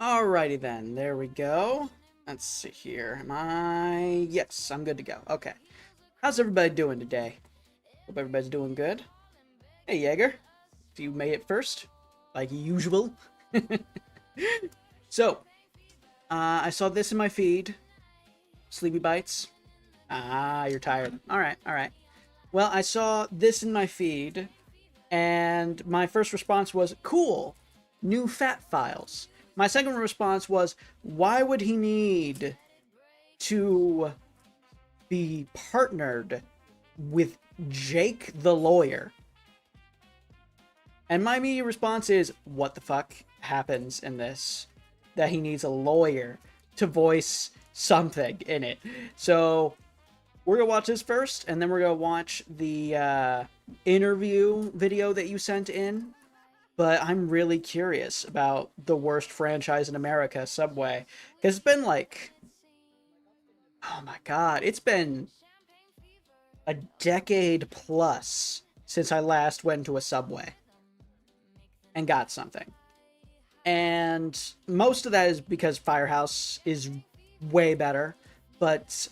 Alrighty then, there we go. Let's see here. Yes, I'm good to go. Okay. How's everybody doing today? Hope everybody's doing good. Hey, Jaeger. If you made it first, like usual. So, I saw this in my feed. Sleepy Bites. Ah, you're tired. Alright, alright. Well, I saw this in my feed, and my first response was, cool, new fat files. My second response was, why would he need to be partnered with Jake the lawyer? And my immediate response is, what the fuck happens in this that he needs a lawyer to voice something in it? So we're gonna watch this first, and then we're gonna watch the interview video that you sent in. But I'm really curious about the worst franchise in America, Subway. Because it's been like, oh my god, it's been a decade plus since I last went to a Subway and got something. And most of that is because Firehouse is way better. But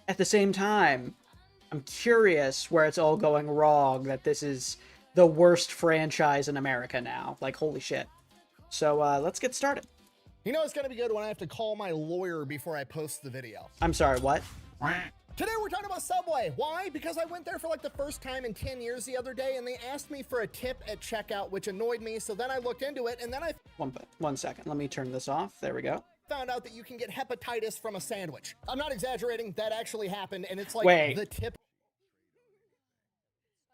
at the same time, I'm curious where it's all going wrong, that this is the worst franchise in America now. Like, holy shit. So, let's get started. You know it's gonna be good when I have to call my lawyer before I post the video. I'm sorry, what? Today we're talking about Subway. Why? Because I went there for like the first time in 10 years the other day, and they asked me for a tip at checkout, which annoyed me, so then I looked into it, and then I One second. Let me turn this off. There we go. found out that you can get hepatitis from a sandwich. I'm not exaggerating, that actually happened, and it's like Wait. the tip.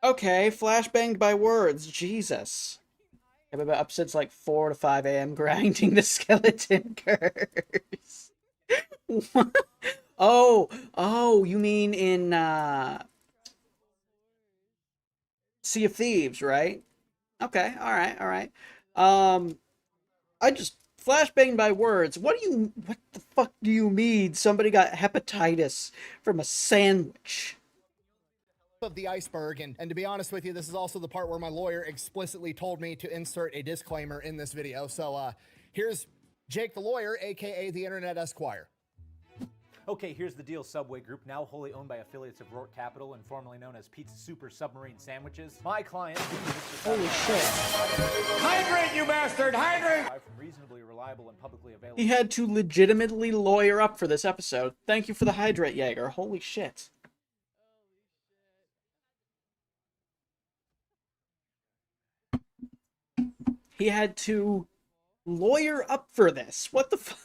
Okay, flashbanged by words. Jesus. I've been up since like 4 to 5 a.m. grinding the skeleton curse. Oh, you mean in Sea of Thieves, right? Okay, alright. I just flashbanged by words. What the fuck do you mean somebody got hepatitis from a sandwich? Of the iceberg, and to be honest with you, this is also the part where my lawyer explicitly told me to insert a disclaimer in this video. So here's Jake the lawyer, aka the Internet Esquire. Okay, here's the deal, Subway Group, now wholly owned by affiliates of Rourke Capital and formerly known as Pizza Super Submarine Sandwiches. My client, Holy shit. Hydrate, you bastard! Hydrate! from reasonably reliable and publicly available. He had to legitimately lawyer up for this episode. Thank you for the hydrate, Jaeger. Holy shit. He had to lawyer up for this. What the fuck?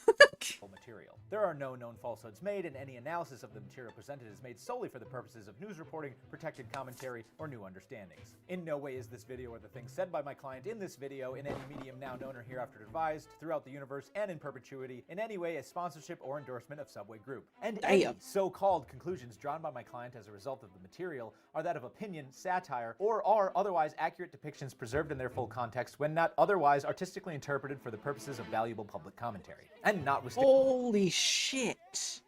Material. There are no known falsehoods made, and any analysis of the material presented is made solely for the purposes of news reporting, protected commentary, or new understandings. In no way is this video or the things said by my client in this video, in any medium now known or hereafter advised, throughout the universe and in perpetuity, in any way a sponsorship or endorsement of Subway Group. And any so-called conclusions drawn by my client as a result of the material are that of opinion, satire, or are otherwise accurate depictions preserved in their full context when not otherwise artistically interpreted for the purposes of valuable public commentary. And notwithstanding— Holy shit.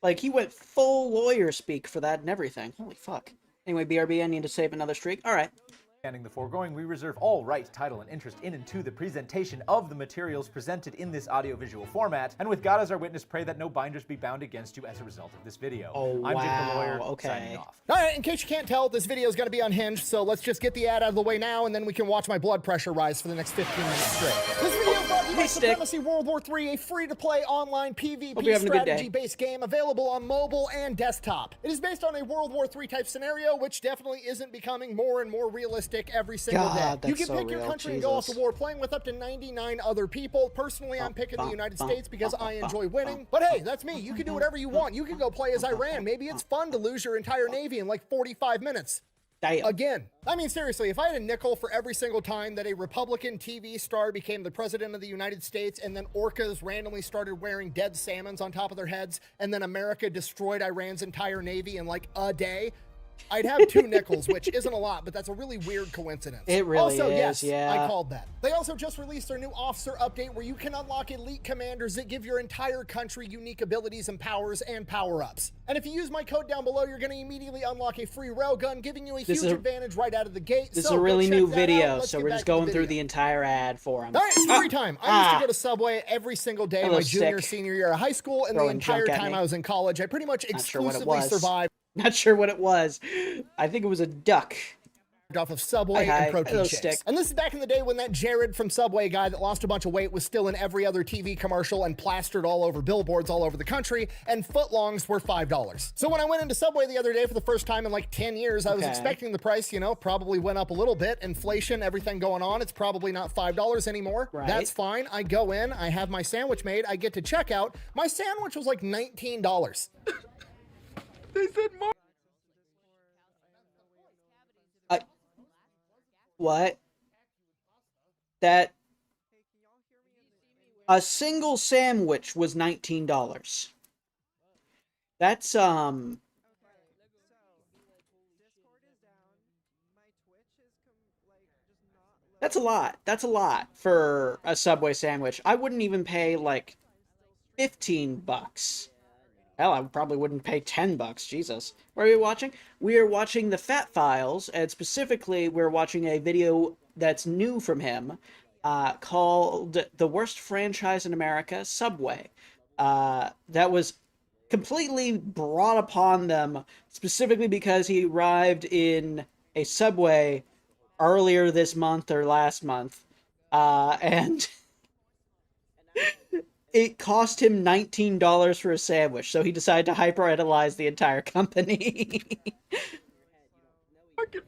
Like, he went full lawyer speak for that and everything. Holy fuck. Anyway, BRB, I need to save another streak. Alright. The foregoing, we reserve all right, title, and interest in and to the presentation of the materials presented in this audiovisual format, and with God as our witness, pray that no binders be bound against you as a result of this video. Oh, I'm Jake the lawyer, okay. signing off. Alright, in case you can't tell, this video is going to be unhinged, so let's just get the ad out of the way now, and then we can watch my blood pressure rise for the next 15 minutes straight. This video is brought to you by Supremacy World War III, a free-to-play online PvP strategy-based game available on mobile and desktop. It is based on a World War III type scenario, which definitely isn't becoming more and more realistic stick every single God, day. You that's can so pick your real, country and go off to Jesus. war playing with up to 99 other people. Personally, I'm picking the United States because I enjoy winning. But hey, that's me. You can do whatever you want. You can go play as Iran. Maybe it's fun to lose your entire navy in like 45 minutes. Damn. Again, I mean, seriously, if I had a nickel for every single time that a Republican TV star became the president of the United States and then orcas randomly started wearing dead salmons on top of their heads and then America destroyed Iran's entire navy in like a day, I'd have 2 nickels, which isn't a lot, but that's a really weird coincidence. It really also, is, yes, yeah. I called that. They also just released their new officer update where you can unlock elite commanders that give your entire country unique abilities and powers and power-ups. And if you use my code down below, you're going to immediately unlock a free railgun, giving you a huge advantage right out of the gate. This is a really new video, so we're just going through the entire ad for him. All right, story time. I used to go to Subway every single day my junior, senior year of high school, and the entire time I was in college, I pretty much exclusively survived. Not sure what it was. I think it was a duck. Off of Subway and protein shakes. And this is back in the day when that Jared from Subway guy that lost a bunch of weight was still in every other TV commercial and plastered all over billboards all over the country, and footlongs were $5. So when I went into Subway the other day for the first time in like 10 years, I was expecting the price, you know, probably went up a little bit. Inflation, everything going on, it's probably not $5 anymore. Right. That's fine. I go in, I have my sandwich made, I get to checkout. My sandwich was like $19. They said more. What? That a single sandwich was $19. That's That's a lot. That's a lot for a Subway sandwich. I wouldn't even pay like $15. Hell, I probably wouldn't pay $10. Jesus. What are we watching? We are watching The Fat Files, and specifically, we're watching a video that's new from him, called The Worst Franchise in America, Subway. That was completely brought upon them, specifically because he arrived in a Subway earlier this month or last month, and it cost him $19 for a sandwich, so he decided to hyperanalyze the entire company.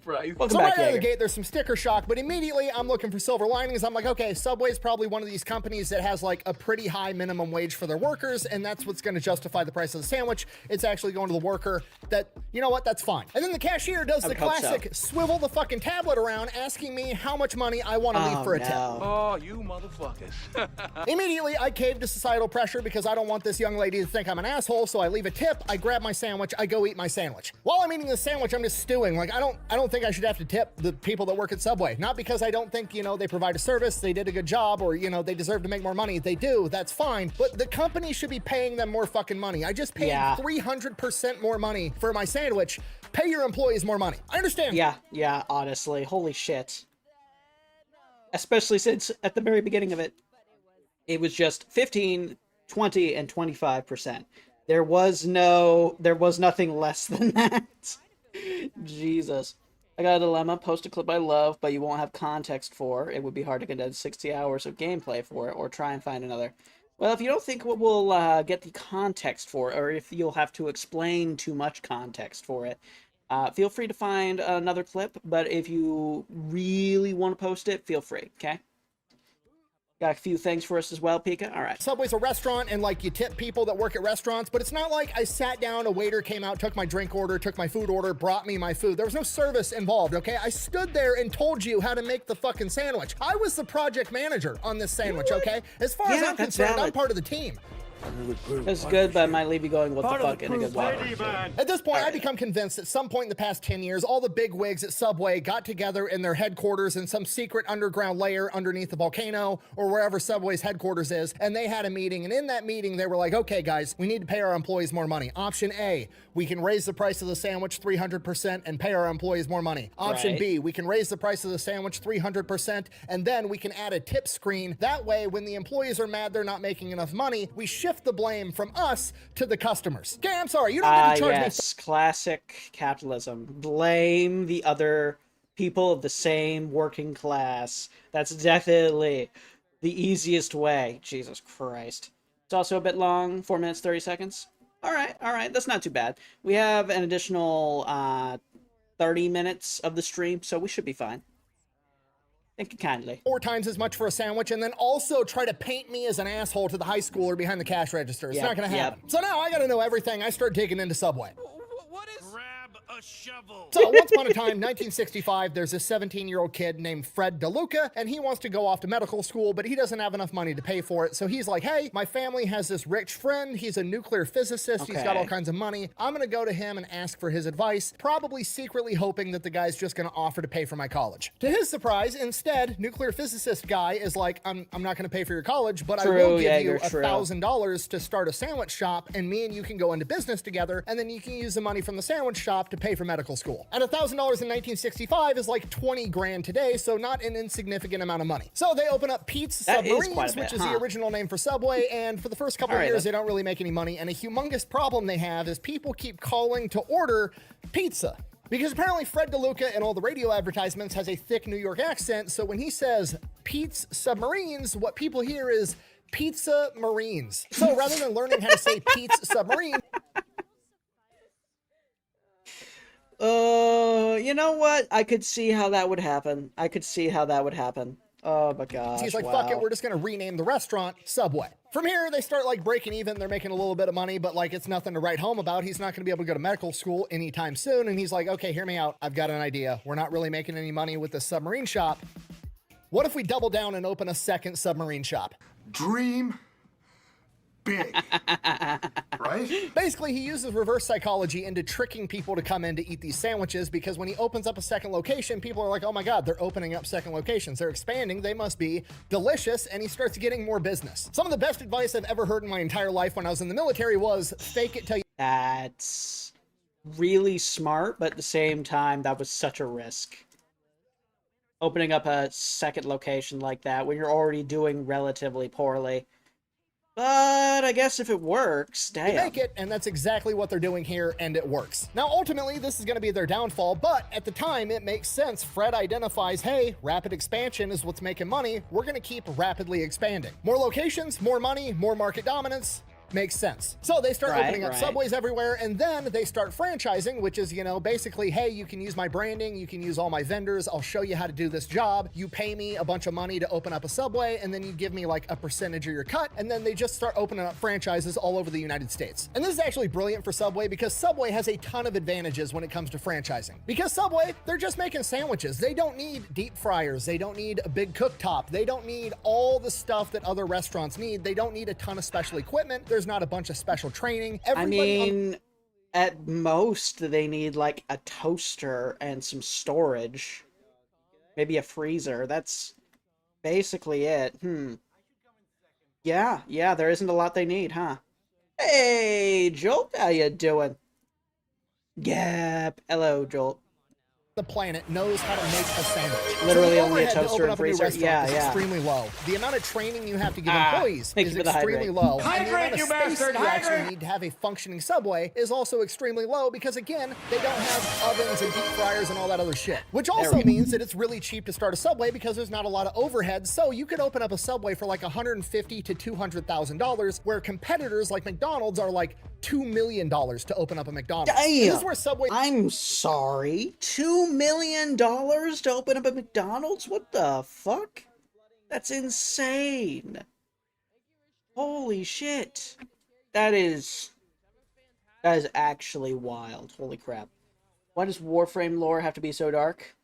Welcome so back, right out of the gate, there's some sticker shock, but immediately I'm looking for silver linings. I'm like, okay, Subway's probably one of these companies that has like a pretty high minimum wage for their workers, and that's what's going to justify the price of the sandwich. It's actually going to the worker. That, you know what, that's fine. And then the cashier does the classic swivel the fucking tablet around, asking me how much money I want to leave for a tip. Oh, you motherfuckers. Immediately, I cave to societal pressure because I don't want this young lady to think I'm an asshole, so I leave a tip, I grab my sandwich, I go eat my sandwich. While I'm eating the sandwich, I'm just stewing. Like, I don't think I should have to tip the people that work at Subway. Not because I don't think, you know, they provide a service, they did a good job, or, you know, they deserve to make more money. They do, that's fine. But the company should be paying them more fucking money. I just paid 300% more money for my sandwich. Pay your employees more money. I understand. Yeah, honestly. Holy shit. Especially since at the very beginning of it, it was just 15, 20, and 25%. There was nothing less than that. Jesus. I got a dilemma. Post a clip I love, but you won't have context for. It would be hard to condense 60 hours of gameplay for it, or try and find another. Well, if you don't think we'll get the context for it, or if you'll have to explain too much context for it, feel free to find another clip, but if you really want to post it, feel free, okay? Got a few things for us as well, Pika? All right. Subway's a restaurant, and like you tip people that work at restaurants, but it's not like I sat down, a waiter came out, took my drink order, took my food order, brought me my food. There was no service involved, okay? I stood there and told you how to make the fucking sandwich. I was the project manager on this sandwich, okay? As far as I'm concerned, I'm part of the team. That's good, but I might leave you going, what the fuck, in a good way. At this point, I become convinced at some point in the past 10 years, all the big wigs at Subway got together in their headquarters in some secret underground layer underneath the volcano or wherever Subway's headquarters is, and they had a meeting, and in that meeting, they were like, okay, guys, we need to pay our employees more money. Option A, we can raise the price of the sandwich 300% and pay our employees more money. Option B, we can raise the price of the sandwich 300%, and then we can add a tip screen. That way, when the employees are mad they're not making enough money, we shift the blame from us to the customers. Okay, I'm sorry, you don't get to charge me. Classic capitalism. Blame the other people of the same working class. That's definitely the easiest way. Jesus Christ. It's also a bit long, 4 minutes, 30 seconds. All right, that's not too bad. We have an additional 30 minutes of the stream, so we should be fine. Thank you kindly. 4 times as much for a sandwich, and then also try to paint me as an asshole to the high schooler behind the cash register. It's not gonna happen. So now I gotta know everything. I start digging into Subway. What is? Grab a shovel. So once upon a time, 1965, there's a 17-year-old kid named Fred DeLuca, and he wants to go off to medical school, but he doesn't have enough money to pay for it. So he's like, hey, my family has this rich friend. He's a nuclear physicist. He's got all kinds of money. I'm gonna go to him and ask for his advice, probably secretly hoping that the guy's just gonna offer to pay for my college. To his surprise, instead, nuclear physicist guy is like, I'm not gonna pay for your college, but I will give you $1,000 to start a sandwich shop, and me and you can go into business together, and then you can use the money from the sandwich shop to pay for medical school. And $1,000 in 1965 is like 20 grand today, so not an insignificant amount of money. So they open up Pete's Submarines, which is the original name for Subway, and for the first couple of years, they don't really make any money, and a humongous problem they have is people keep calling to order pizza. Because apparently Fred DeLuca in all the radio advertisements has a thick New York accent, so when he says Pete's Submarines, what people hear is Pizza Marines. So rather than learning how to say Pete's Submarine, you know what? I could see how that would happen. Oh my gosh. He's like, fuck it, we're just gonna rename the restaurant Subway. From here, they start like breaking even. They're making a little bit of money, but like it's nothing to write home about. He's not gonna be able to go to medical school anytime soon. And he's like, okay, hear me out. I've got an idea. We're not really making any money with the submarine shop. What if we double down and open a second submarine shop? Dream big, right? Basically, he uses reverse psychology into tricking people to come in to eat these sandwiches, because when he opens up a second location, people are like, oh my God, they're opening up second locations. They're expanding. They must be delicious. And he starts getting more business. Some of the best advice I've ever heard in my entire life when I was in the military was fake it till you... That's really smart, but at the same time, that was such a risk. Opening up a second location like that when you're already doing relatively poorly. But I guess if it works, damn. They make it, and that's exactly what they're doing here, and it works. Now, ultimately, this is going to be their downfall, but at the time, it makes sense. Fred identifies, hey, rapid expansion is what's making money. We're going to keep rapidly expanding. More locations, more money, more market dominance. Makes sense. So they start opening up Subways everywhere, and then they start franchising, which is, you know, basically, hey, you can use my branding, you can use all my vendors, I'll show you how to do this job. You pay me a bunch of money to open up a Subway, and then you give me like a percentage of your cut, and then they just start opening up franchises all over the United States. And this is actually brilliant for Subway, because Subway has a ton of advantages when it comes to franchising. Because Subway, they're just making sandwiches. They don't need deep fryers. They don't need a big cooktop. They don't need all the stuff that other restaurants need. They don't need a ton of special equipment. There's not a bunch of special training. At most, they need like a toaster and some storage. Maybe a freezer. That's basically it. Yeah, there isn't a lot they need, huh? Hey, Jolt, how you doing? Yep. Hello, Jolt. The planet knows how to make a sandwich. Literally so only a toaster and freezer. Is extremely low. The amount of training you have to give employees is extremely low. And the amount of space you actually need to have a functioning Subway is also extremely low, because again, they don't have ovens and deep fryers and all that other shit. Which also means that it's really cheap to start a Subway because there's not a lot of overhead. So you could open up a Subway for like $150,000 to $200,000, where competitors like McDonald's are like $2 million to open up a McDonald's. Damn. This is where Subway... I'm sorry. $2 million to open up a McDonald's? What the fuck? That's insane. Holy shit. That is actually wild. Holy crap. Why does Warframe lore have to be so dark?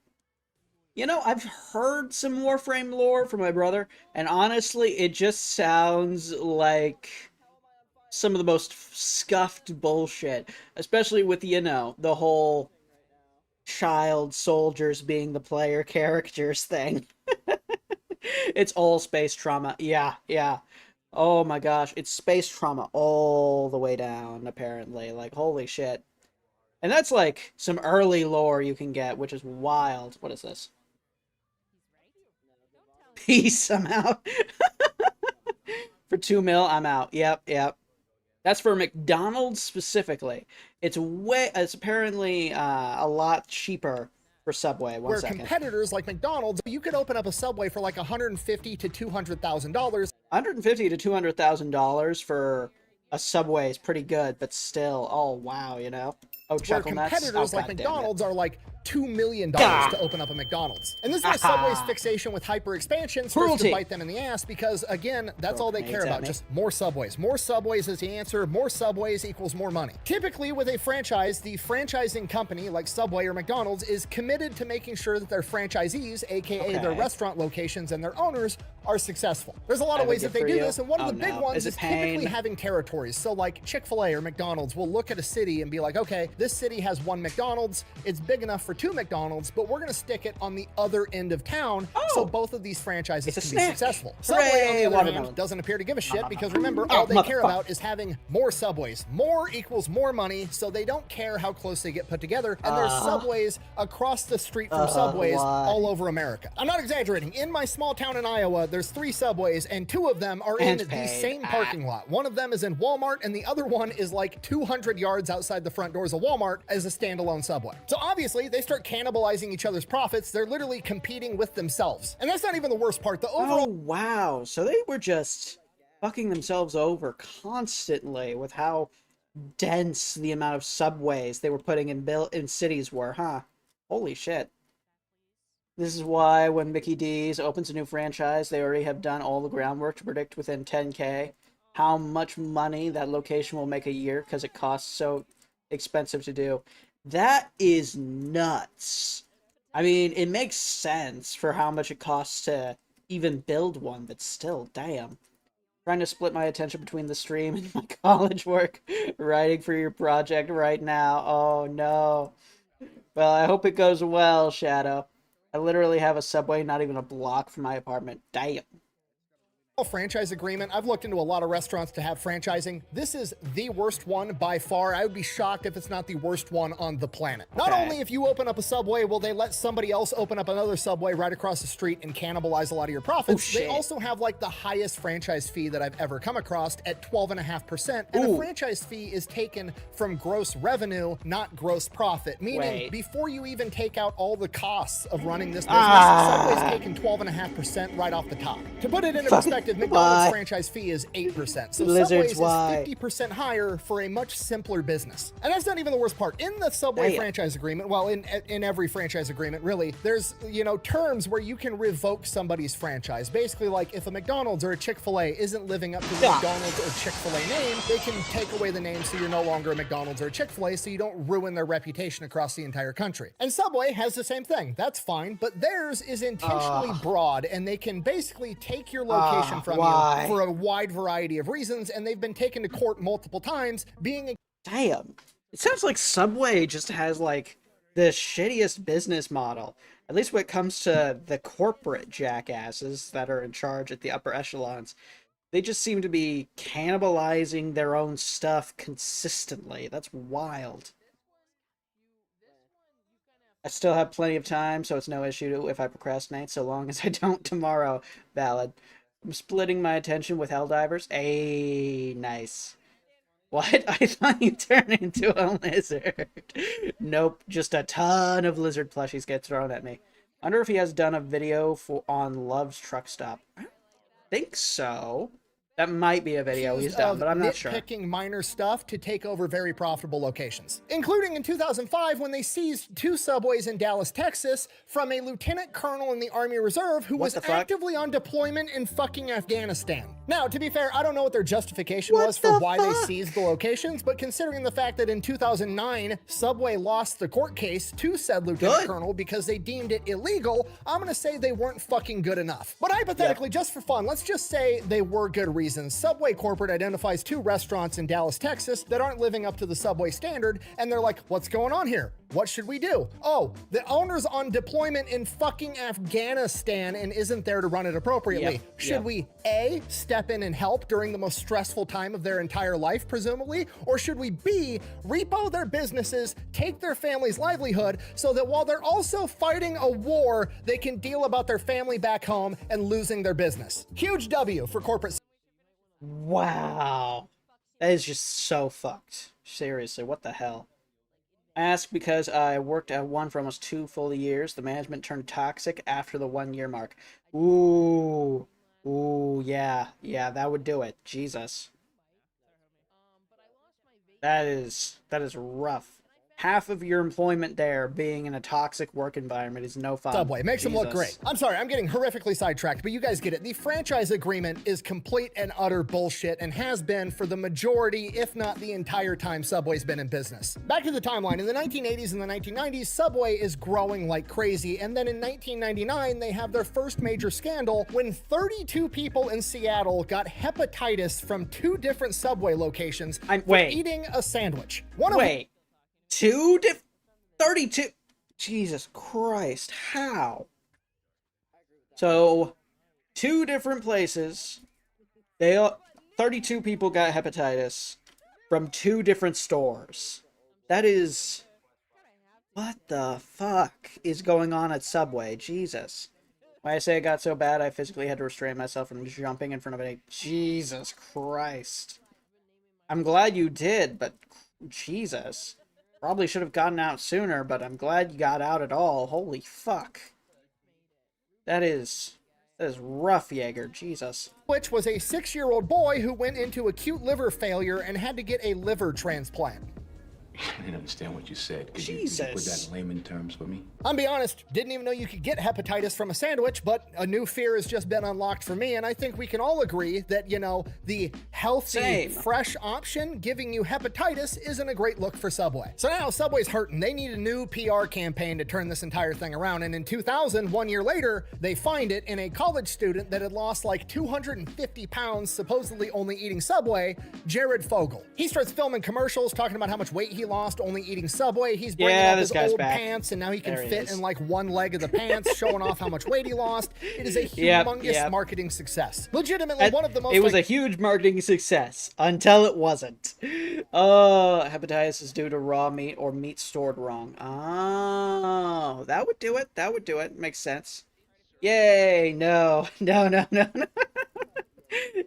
You know, I've heard some Warframe lore from my brother, and honestly, it just sounds like some of the most scuffed bullshit, especially with, you know, the whole child soldiers being the player characters thing. It's all space trauma. Yeah. Oh my gosh, it's space trauma all the way down, apparently. Like, holy shit. And that's like some early lore you can get, which is wild. What is this? Peace, I'm out. For 2 mil, I'm out. Yep. That's for McDonald's specifically. It's apparently a lot cheaper for Subway. One second. Competitors like McDonald's, you could open up a Subway for like $150,000 to $200,000. $150,000 to $200,000 for a Subway is pretty good, but still, oh wow, you know. Oh, chuckle nuts. Competitors like McDonald's are like $2 million to open up a McDonald's. And this is where Subway's fixation with hyper expansion starts to bite them in the ass because, again, that's all they care about, just more Subways. More Subways is the answer. More Subways equals more money. Typically, with a franchise, the franchising company, like Subway or McDonald's, is committed to making sure that their franchisees, aka their restaurant locations and their owners, are successful. There's a lot of ways that they do this, and one of the big ones is typically having territories. So like Chick-fil-A or McDonald's will look at a city and be like, okay, this city has one McDonald's, it's big enough for 2 McDonald's, but we're gonna stick it on the other end of town so both of these franchises can be successful. Subway, on the other hand, doesn't appear to give a shit because remember, all they care about is having more Subways. More equals more money, so they don't care how close they get put together, and there's Subways across the street from Subways all over America. I'm not exaggerating. In my small town in Iowa, there's 3 Subways, and 2 of them are in the same parking lot. One of them is in Walmart, and the other one is like 200 yards outside the front doors of Walmart as a standalone Subway. So obviously, they start cannibalizing each other's profits. They're literally competing with themselves. And that's not even the worst part. The overall... Oh, wow. So they were just fucking themselves over constantly with how dense the amount of Subways they were putting in cities were, huh? Holy shit. This is why when Mickey D's opens a new franchise, they already have done all the groundwork to predict within 10K how much money that location will make a year because it costs so expensive to do. That is nuts. I mean, it makes sense for how much it costs to even build one, but still, damn. Trying to split my attention between the stream and my college work, writing for your project right now. Oh no. Well, I hope it goes well, Shadow. I literally have a Subway not even a block from my apartment. Damn. Franchise agreement. I've looked into a lot of restaurants to have franchising. This is the worst one by far. I would be shocked if it's not the worst one on the planet. Not only if you open up a Subway, will they let somebody else open up another Subway right across the street and cannibalize a lot of your profits, they also have like the highest franchise fee that I've ever come across at 12.5%. And a franchise fee is taken from gross revenue, not gross profit. Meaning before you even take out all the costs of running this business, Subway's taking 12.5% right off the top. To put it into perspective, McDonald's franchise fee is 8%, so Subway's is 50% higher for a much simpler business. And that's not even the worst part. In the Subway franchise agreement, well, in every franchise agreement, really, there's, you know, terms where you can revoke somebody's franchise. Basically, like if a McDonald's or a Chick-fil-A isn't living up to the McDonald's or Chick-fil-A name, they can take away the name so you're no longer a McDonald's or a Chick-fil-A, so you don't ruin their reputation across the entire country. And Subway has the same thing. That's fine, but theirs is intentionally broad, and they can basically take your location from you for a wide variety of reasons, and they've been taken to court multiple times, being Damn. It sounds like Subway just has, like, the shittiest business model. At least when it comes to the corporate jackasses that are in charge at the upper echelons. They just seem to be cannibalizing their own stuff consistently. That's wild. I still have plenty of time, so it's no issue if I procrastinate, so long as I don't tomorrow. Valid. I'm splitting my attention with Helldivers. Ayy, nice. What? I thought you turned into a lizard. Nope, just a ton of lizard plushies get thrown at me. I wonder if he has done a video on Love's Truck Stop. I don't think so. That might be a video he's done, but I'm not sure. Picking minor stuff to take over very profitable locations, including in 2005 when they seized 2 Subways in Dallas, Texas, from a lieutenant colonel in the Army Reserve who was actively on deployment in fucking Afghanistan. Now, to be fair, I don't know what their justification was for why they seized the locations, but considering the fact that in 2009 Subway lost the court case to said lieutenant colonel because they deemed it illegal, I'm gonna say they weren't fucking good enough. But hypothetically, just for fun, let's just say they were good reasons. Subway corporate identifies 2 restaurants in Dallas, Texas that aren't living up to the Subway standard, and they're like, what's going on here? What should we do? Oh, the owner's on deployment in fucking Afghanistan and isn't there to run it appropriately. Should we A, step in and help during the most stressful time of their entire life, presumably? Or should we B, repo their businesses, take their family's livelihood, so that while they're also fighting a war, they can deal about their family back home and losing their business? Huge W for corporate. Wow. That is just so fucked. Seriously, what the hell? I ask because I worked at one for almost 2 full years. The management turned toxic after the 1-year mark. Ooh. Ooh, yeah. Yeah, that would do it. Jesus. That is rough. half of your employment there being in a toxic work environment is no fun. Subway makes them look Jesus. great. I'm sorry, I'm getting horrifically sidetracked, but you guys get it. The franchise agreement is complete and utter bullshit and has been for the majority, if not the entire time Subway's been in business. Back to the timeline. In the 1980s and the 1990s, Subway is growing like crazy, and then in 1999, they have their first major scandal when 32 people in Seattle got hepatitis from 2 different Subway locations for eating a sandwich. Wait. 32? Jesus Christ, how? So, 2 different places, 32 people got hepatitis from 2 different stores. That is... What the fuck is going on at Subway? Jesus. When I say it got so bad, I physically had to restrain myself from jumping in front of it. Jesus Christ. I'm glad you did, but Jesus. Probably should have gotten out sooner, but I'm glad you got out at all. Holy fuck. That is rough, Jaeger. Jesus. Which was a 6-year-old boy who went into acute liver failure and had to get a liver transplant. I didn't understand what you said. Could you put that in layman terms for me? I'll be honest, didn't even know you could get hepatitis from a sandwich, but a new fear has just been unlocked for me, and I think we can all agree that, you know, the healthy, fresh option giving you hepatitis isn't a great look for Subway. So now Subway's hurting. They need a new PR campaign to turn this entire thing around, and in 2000, 1 year later, they find it in a college student that had lost like 250 pounds, supposedly only eating Subway, Jared Fogle. He starts filming commercials talking about how much weight he lost only eating Subway. He's bringing up his old pants, and now he can fit in like one leg of the pants, showing off how much weight he lost. It is a humongous marketing success. Legitimately one of the most... It was a huge marketing success until it wasn't. Oh, hepatitis is due to raw meat or meat stored wrong. Oh, that would do it. That would do it. Makes sense. Yay. No.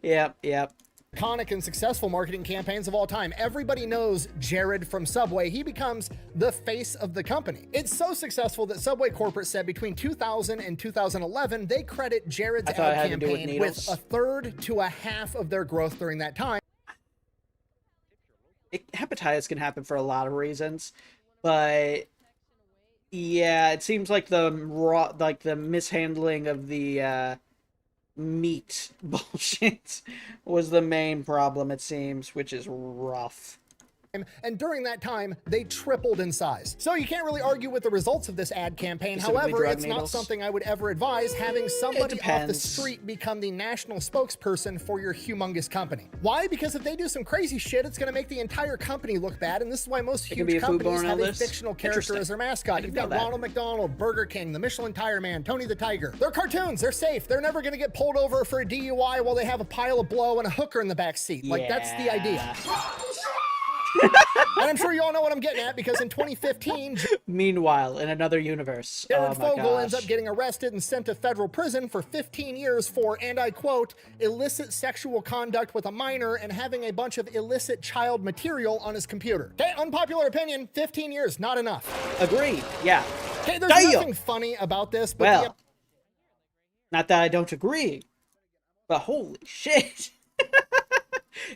Yep. Iconic and successful marketing campaigns of all time. Everybody knows Jared from Subway. He becomes the face of the company. It's so successful that Subway corporate said between 2000 and 2011, they credit Jared's ad campaign with 1/3 to 1/2 of their growth during that time. Hepatitis can happen for a lot of reasons, but yeah, it seems like the mishandling of the meat bullshit was the main problem, it seems, which is rough. And during that time, they tripled in size. So you can't really argue with the results of this ad campaign. However, it's not something I would ever advise, having somebody off the street become the national spokesperson for your humongous company. Why? Because if they do some crazy shit, it's going to make the entire company look bad, and this is why most huge companies have a fictional character as their mascot. You've got Ronald McDonald, Burger King, the Michelin Tire Man, Tony the Tiger. They're cartoons. They're safe. They're never going to get pulled over for a DUI while they have a pile of blow and a hooker in the back seat. Like, that's the idea. And I'm sure you all know what I'm getting at, because in 2015... Meanwhile, in another universe... Jared Fogle ends up getting arrested and sent to federal prison for 15 years for, and I quote, illicit sexual conduct with a minor and having a bunch of illicit child material on his computer. Okay, unpopular opinion, 15 years, not enough. Agreed, yeah. Okay, there's nothing funny about this, but... Well, not that I don't agree, but holy shit.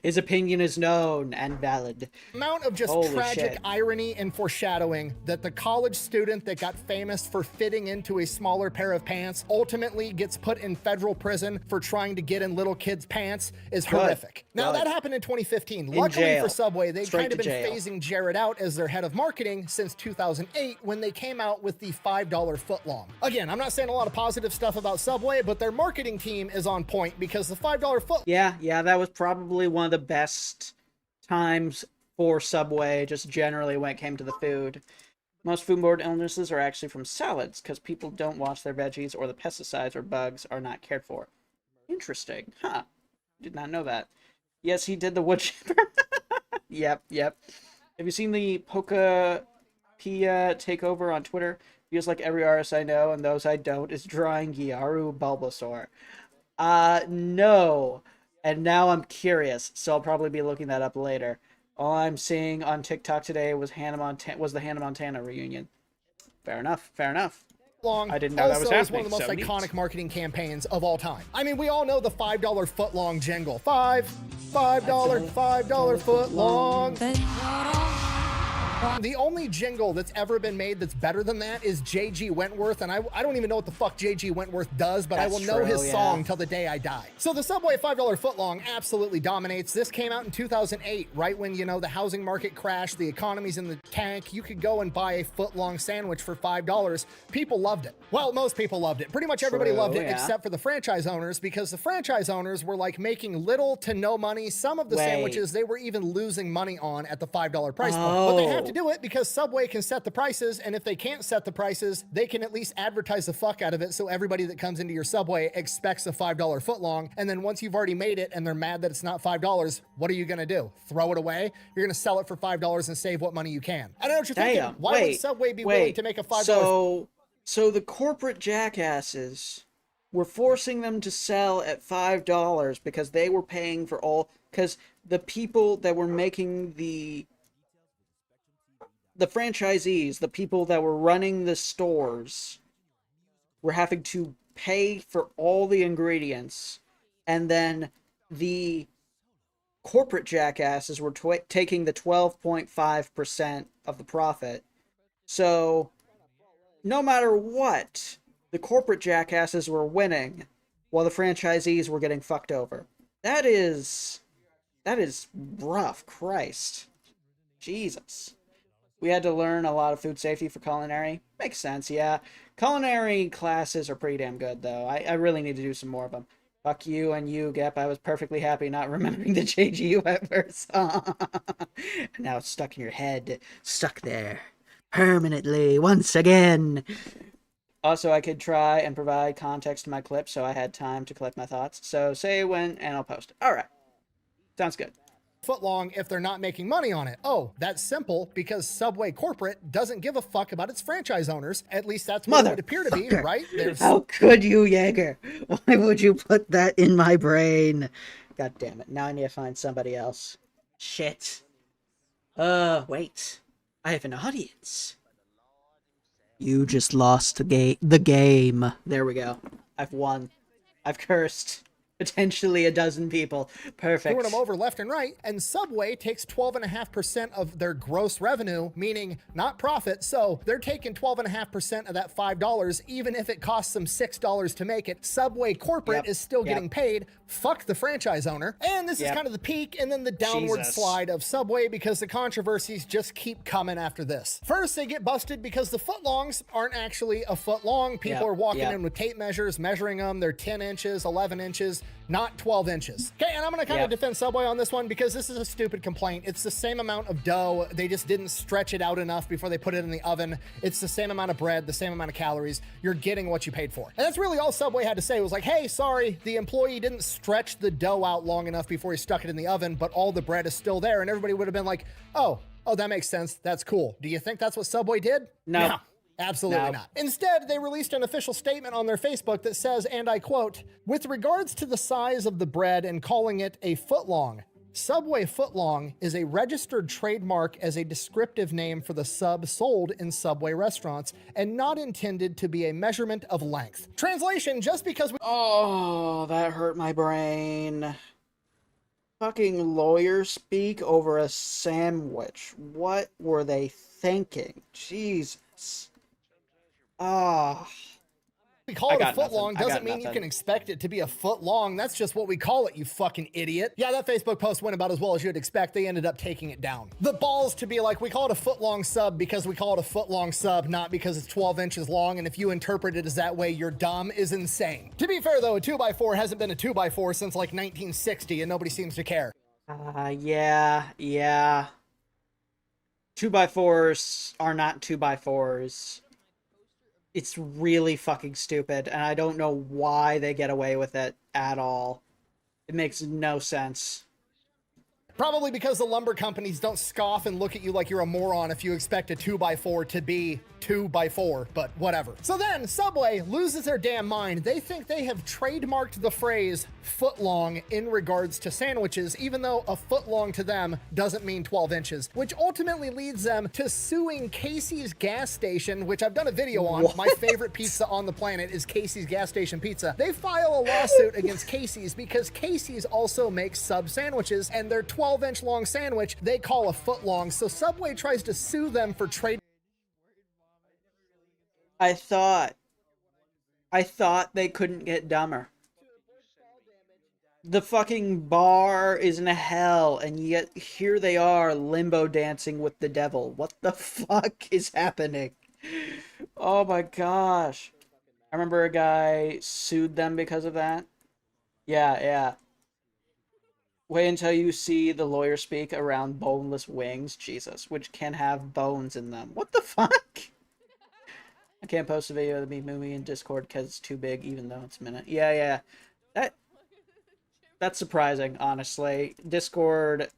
His opinion is known and valid. Amount of just tragic irony and foreshadowing that the college student that got famous for fitting into a smaller pair of pants ultimately gets put in federal prison for trying to get in little kids' pants is horrific. Now, that happened in 2015. Luckily for Subway, they've kind of been phasing Jared out as their head of marketing since 2008 when they came out with the $5 footlong. Again, I'm not saying a lot of positive stuff about Subway, but their marketing team is on point because the $5 foot... Yeah, that was probably one of the best times for Subway, just generally when it came to the food. Most foodborne illnesses are actually from salads, because people don't wash their veggies, or the pesticides or bugs are not cared for. Interesting. Huh. Did not know that. Yes, he did the wood chipper. Yep. Have you seen the Poca Pia takeover on Twitter? Feels like every artist I know, and those I don't, is drawing Gyaru Bulbasaur. No. And now I'm curious, so I'll probably be looking that up later. All I'm seeing on TikTok today was the Hannah Montana reunion. Fair enough. Long. I didn't know that was happening. It's one of the most iconic marketing campaigns of all time. I mean, we all know the $5 footlong jingle. $5 footlong. The only jingle that's ever been made that's better than that is J.G. Wentworth, and I don't even know what the fuck J.G. Wentworth does, but That's I will know true, his yeah. song till the day I die. So the Subway $5 footlong absolutely dominates. This came out in 2008, right when, you know, the housing market crashed, the economy's in the tank. You could go and buy a footlong sandwich for $5. People loved it. Well, most people loved it. Pretty much everybody loved it, yeah. except for the franchise owners, because the franchise owners were like making little to no money. Some of the sandwiches they were even losing money on at the $5 price point. But they have to do it because Subway can set the prices, and if they can't set the prices, they can at least advertise the fuck out of it so everybody that comes into your Subway expects a $5 footlong, and then once you've already made it and they're mad that it's not $5, what are you gonna do? Throw it away? You're gonna sell it for $5 and save what money you can. I don't know what you're thinking. Why would Subway be willing to make a $5? So the corporate jackasses were forcing them to sell at $5 because they were paying for all, because the people that were making the franchisees, the people that were running the stores, were having to pay for all the ingredients, and then the corporate jackasses were taking the 12.5% of the profit. So no matter what, the corporate jackasses were winning while the franchisees were getting fucked over. That is rough. Christ. Jesus. We had to learn a lot of food safety for culinary. Makes sense, yeah. Culinary classes are pretty damn good, though. I really need to do some more of them. Fuck you and you, Gep. I was perfectly happy not remembering the JGU at first. And now it's stuck in your head. Stuck there. Permanently. Once again. Also, I could try and provide context to my clip so I had time to collect my thoughts. So say when and I'll post it. Alright. Sounds good. Footlong if they're not making money on it. Oh, that's simple because Subway corporate doesn't give a fuck about its franchise owners. At least that's what it would appear to be, right? How could you, Jaeger? Why would you put that in my brain? God damn it. Now I need to find somebody else. Shit. Wait. I have an audience. You just lost the game. There we go. I've won. I've cursed. Potentially a dozen people. Perfect. Throwing them over left and right, and Subway takes 12.5% of their gross revenue, meaning not profit, so they're taking 12.5% of that $5, even if it costs them $6 to make it. Subway corporate is still getting paid. Fuck the franchise owner. And this is kind of the peak and then the downward slide of Subway because the controversies just keep coming after this. First, they get busted because the footlongs aren't actually a foot long. People are walking in with tape measures, measuring them. They're 10 inches, 11 inches. Not 12 inches. Okay, and I'm gonna kind of defend Subway on this one because this is a stupid complaint. It's the same amount of dough. They just didn't stretch it out enough before they put it in the oven. It's the same amount of bread, the same amount of calories. You're getting what you paid for. And that's really all Subway had to say. It was like, hey, sorry, the employee didn't stretch the dough out long enough before he stuck it in the oven, but all the bread is still there. And everybody would have been like, oh, that makes sense. That's cool. Do you think that's what Subway did? No. Absolutely not. Instead, they released an official statement on their Facebook that says, and I quote, with regards to the size of the bread and calling it a footlong, Subway footlong is a registered trademark as a descriptive name for the sub sold in Subway restaurants and not intended to be a measurement of length. Translation, just because we— Oh, that hurt my brain. Fucking lawyer speak over a sandwich. What were they thinking? Jesus. we call it a foot long doesn't mean you can expect it to be a foot long. That's just what we call it, you fucking idiot. Yeah, that Facebook post went about as well as you'd expect. They ended up taking it down. The balls to be like, we call it a foot long sub because we call it a foot long sub, not because it's 12 inches long, and if you interpret it as that way, you're dumb, is insane. To be fair though, a 2x4 hasn't been a 2x4 since like 1960 and nobody seems to care. Yeah. 2x4s are not 2x4s. It's really fucking stupid, and I don't know why they get away with it at all. It makes no sense. Probably because the lumber companies don't scoff and look at you like you're a moron if you expect a 2x4 to be 2x4, but whatever. So then Subway loses their damn mind. They think they have trademarked the phrase footlong in regards to sandwiches, even though a footlong to them doesn't mean 12 inches, which ultimately leads them to suing Casey's gas station, which I've done a video on. What? My favorite pizza on the planet is Casey's gas station pizza. They file a lawsuit against Casey's because Casey's also makes sub sandwiches, and their 12 12-inch long sandwich they call a foot long, so Subway tries to sue them for trade. I thought they couldn't get dumber. The fucking bar is in hell, and yet here they are limbo dancing with the devil. What the fuck is happening? Oh my gosh. I remember a guy sued them because of that. Yeah. Wait until you see the lawyer speak around boneless wings, Jesus, which can have bones in them. What the fuck? I can't post a video of the movie in Discord because it's too big, even though it's a minute. Yeah. That's surprising, honestly. Discord...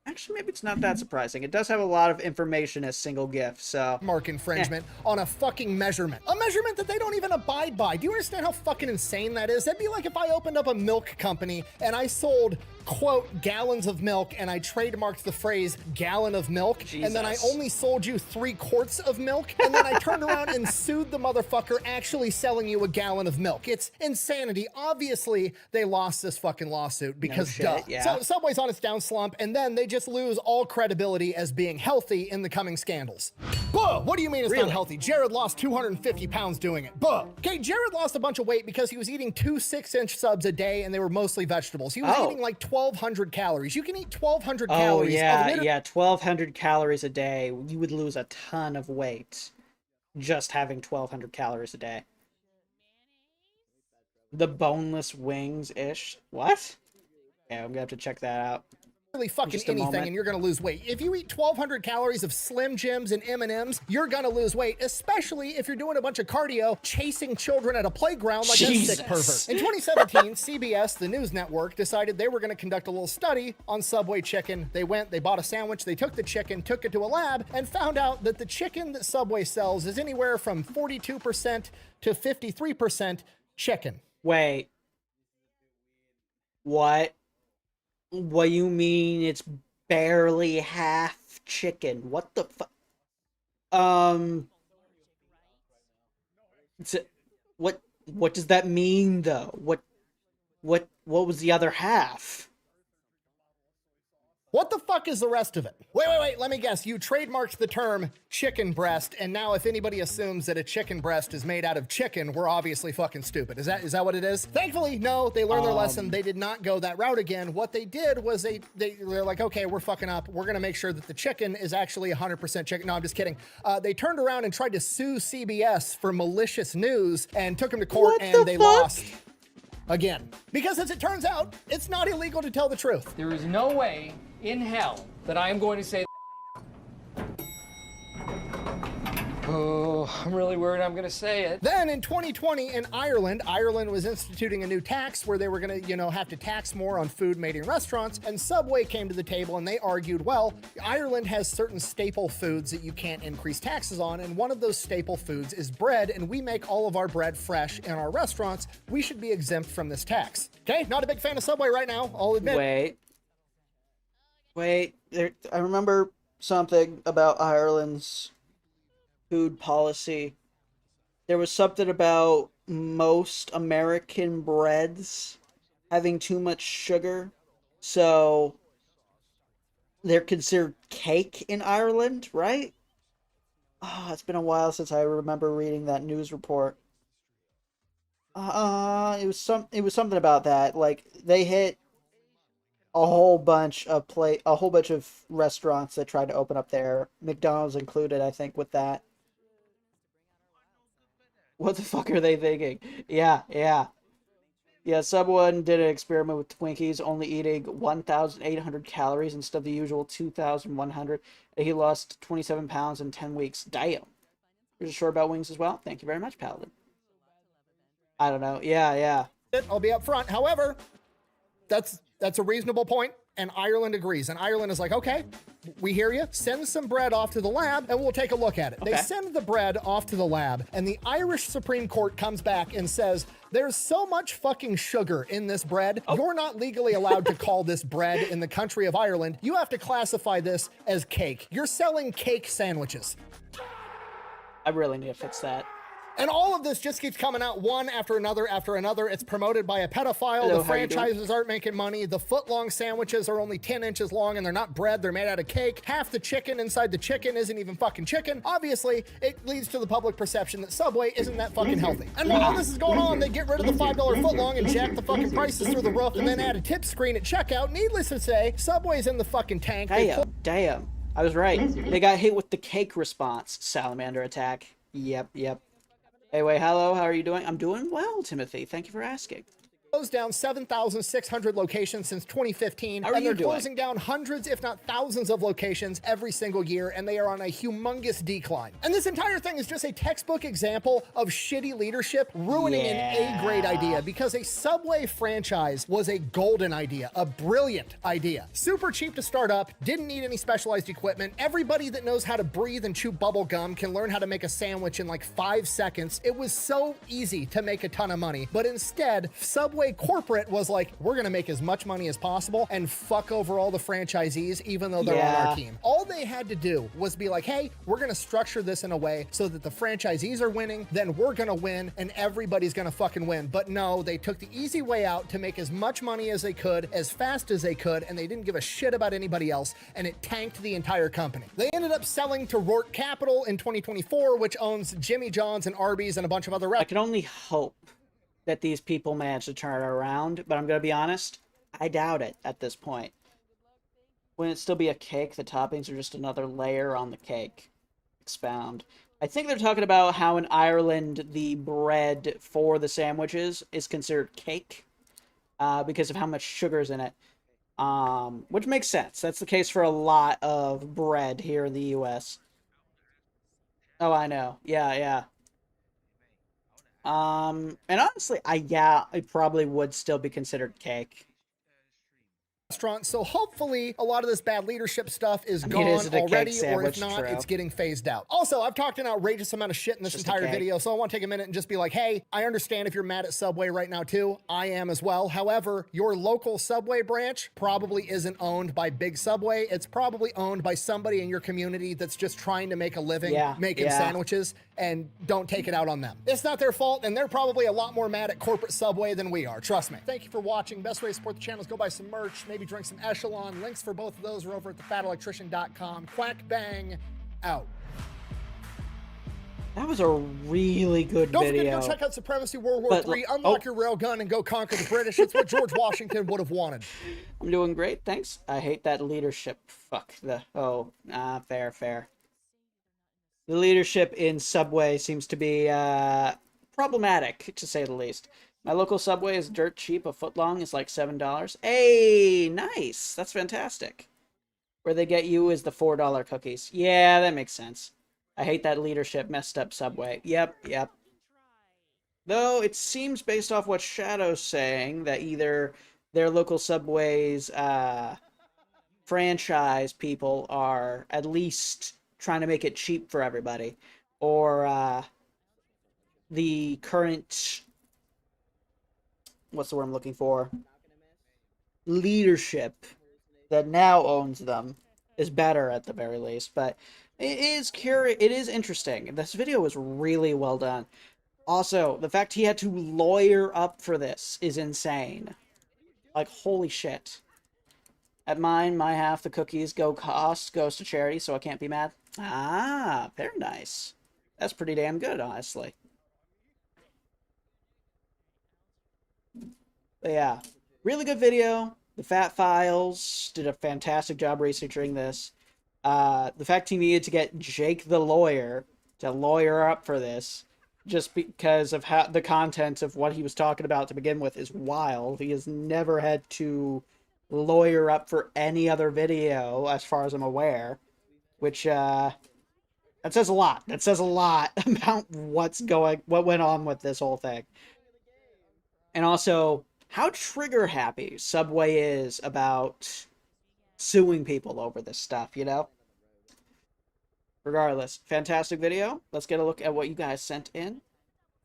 Actually, maybe it's not that surprising. It does have a lot of information as single GIF, so... Mark infringement on a fucking measurement. A measurement that they don't even abide by. Do you understand how fucking insane that is? That'd be like if I opened up a milk company and I sold, quote, gallons of milk, and I trademarked the phrase gallon of milk, Jesus. And then I only sold you 3 quarts of milk, and then I turned around and sued the motherfucker actually selling you a gallon of milk. It's insanity. Obviously, they lost this fucking lawsuit because yeah. So Subway's on its down slump, and then they just lose all credibility as being healthy in the coming scandals. Buh! What do you mean it's not healthy? Jared lost 250 pounds doing it. Buh! Okay, Jared lost a bunch of weight because he was eating 2 6-inch subs a day, and they were mostly vegetables. He was eating like 1,200 calories. You can eat 1,200 calories. Yeah, 1,200 calories a day. You would lose a ton of weight just having 1,200 calories a day. The boneless wings-ish. What? Yeah, I'm gonna have to check that out. Really fucking anything and you're gonna lose weight. If you eat 1,200 calories of Slim Jims and M&Ms, you're gonna lose weight, especially if you're doing a bunch of cardio chasing children at a playground like a sick pervert. In 2017, CBS, the news network, decided they were gonna conduct a little study on Subway chicken. They went, they bought a sandwich, they took the chicken, took it to a lab, and found out that the chicken that Subway sells is anywhere from 42% to 53% chicken. Wait. What? What do you mean it's barely half chicken? What the fuck? What does that mean though? What was the other half? What the fuck is the rest of it? Wait, let me guess. You trademarked the term chicken breast, and now if anybody assumes that a chicken breast is made out of chicken, we're obviously fucking stupid. Is that what it is? Thankfully, no, they learned their lesson. They did not go that route again. What they did was they're like, okay, we're fucking up. We're gonna make sure that the chicken is actually 100% chicken. No, I'm just kidding. They turned around and tried to sue CBS for malicious news and took them to court, and they lost. Again. Because as it turns out, it's not illegal to tell the truth. There is no way in hell that I am going to say. Oh, I'm really worried I'm going to say it. Then in 2020 in Ireland was instituting a new tax where they were going to, have to tax more on food made in restaurants, and Subway came to the table and they argued, well, Ireland has certain staple foods that you can't increase taxes on, and one of those staple foods is bread, and we make all of our bread fresh in our restaurants. We should be exempt from this tax. Okay, not a big fan of Subway right now, I'll admit. Wait, I remember something about Ireland's food policy. There was something about most American breads having too much sugar, so they're considered cake in Ireland, right? Oh, it's been a while since I remember reading that news report. It was something about that. Like, they hit a whole bunch of restaurants that tried to open up there, McDonald's included, I think, with that. What the fuck are they thinking? Yeah, someone did an experiment with Twinkies, only eating 1,800 calories instead of the usual 2,100, and he lost 27 pounds in 10 weeks. Damn. You're sure about wings as well? Thank you very much, Paladin. I don't know. Yeah. I'll be up front. However, that's a reasonable point, and Ireland agrees. And Ireland is like, okay, we hear you. Send some bread off to the lab, and we'll take a look at it. Okay. They send the bread off to the lab, and the Irish Supreme Court comes back and says, there's so much fucking sugar in this bread, you're not legally allowed to call this bread in the country of Ireland. You have to classify this as cake. You're selling cake sandwiches. I really need to fix that. And all of this just keeps coming out one after another after another. It's promoted by a pedophile. Hello, the franchises aren't making money. The foot-long sandwiches are only 10 inches long and they're not bread. They're made out of cake. Half the chicken inside the chicken isn't even fucking chicken. Obviously, it leads to the public perception that Subway isn't that fucking healthy. And while all this is going on, they get rid of the $5 footlong and jack the fucking prices through the roof and then add a tip screen at checkout. Needless to say, Subway's in the fucking tank. Damn. I was right. They got hit with the cake response. Salamander attack. Yep. Anyway, hello, how are you doing? I'm doing well, Timothy. Thank you for asking. Closed down 7,600 locations since 2015, and they're closing down hundreds, if not thousands of locations every single year, and they are on a humongous decline. And this entire thing is just a textbook example of shitty leadership ruining an A-grade idea, because a Subway franchise was a golden idea, a brilliant idea. Super cheap to start up, didn't need any specialized equipment. Everybody that knows how to breathe and chew bubble gum can learn how to make a sandwich in like 5 seconds. It was so easy to make a ton of money, but instead, Subway corporate was like, we're gonna make as much money as possible and fuck over all the franchisees, even though they're on our team. All they had to do was be like, hey, we're gonna structure this in a way so that the franchisees are winning, then we're gonna win, and everybody's gonna fucking win. But no, they took the easy way out to make as much money as they could, as fast as they could, and they didn't give a shit about anybody else, and it tanked the entire company. They ended up selling to Rourke Capital in 2024, which owns Jimmy John's and Arby's and a bunch of other restaurants. I can only hope that these people manage to turn it around, but I'm going to be honest, I doubt it at this point. Wouldn't it still be a cake? The toppings are just another layer on the cake. Expound. I think they're talking about how in Ireland the bread for the sandwiches is considered cake because of how much sugar's in it, which makes sense. That's the case for a lot of bread here in the U.S. Oh, I know. Yeah. And honestly, it probably would still be considered cake. So hopefully a lot of this bad leadership stuff is gone already, or if not, it's getting phased out. Also, I've talked an outrageous amount of shit in this entire video, so I want to take a minute and just be like, hey, I understand if you're mad at Subway right now too. I am as well. However, your local Subway branch probably isn't owned by Big Subway. It's probably owned by somebody in your community that's just trying to make a living making sandwiches, and don't take it out on them. It's not their fault, and they're probably a lot more mad at corporate Subway than we are. Trust me. Thank you for watching. Best way to support the channel is go buy some merch, maybe drink some Echelon. Links for both of those are over at thefatelectrician.com. Quack bang out. That was a really good video. Don't forget to go check out Supremacy World War III, unlock your railgun, and go conquer the British. It's what George Washington would have wanted. I'm doing great, thanks. I hate that leadership. Fuck the... fair. The leadership in Subway seems to be problematic, to say the least. My local Subway is dirt cheap. A footlong is like $7. Hey, nice. That's fantastic. Where they get you is the $4 cookies. Yeah, that makes sense. I hate that leadership messed up Subway. Yep. Though it seems based off what Shadow's saying that either their local Subway's franchise people are at least trying to make it cheap for everybody, or the current... what's the word I'm looking for? Leadership that now owns them is better at the very least. But it is interesting. This video was really well done. Also, the fact he had to lawyer up for this is insane. Like, holy shit. At mine, my half the cookies goes to charity, so I can't be mad. Ah, very nice. That's pretty damn good, honestly. But yeah, really good video. The Fat Files did a fantastic job researching this. The fact he needed to get Jake the lawyer to lawyer up for this, just because of how the content of what he was talking about to begin with, is wild. He has never had to lawyer up for any other video, as far as I'm aware, which that says a lot. That says a lot about what went on with this whole thing. And also how trigger happy Subway is about suing people over this stuff, you know? Regardless, fantastic video. Let's get a look at what you guys sent in.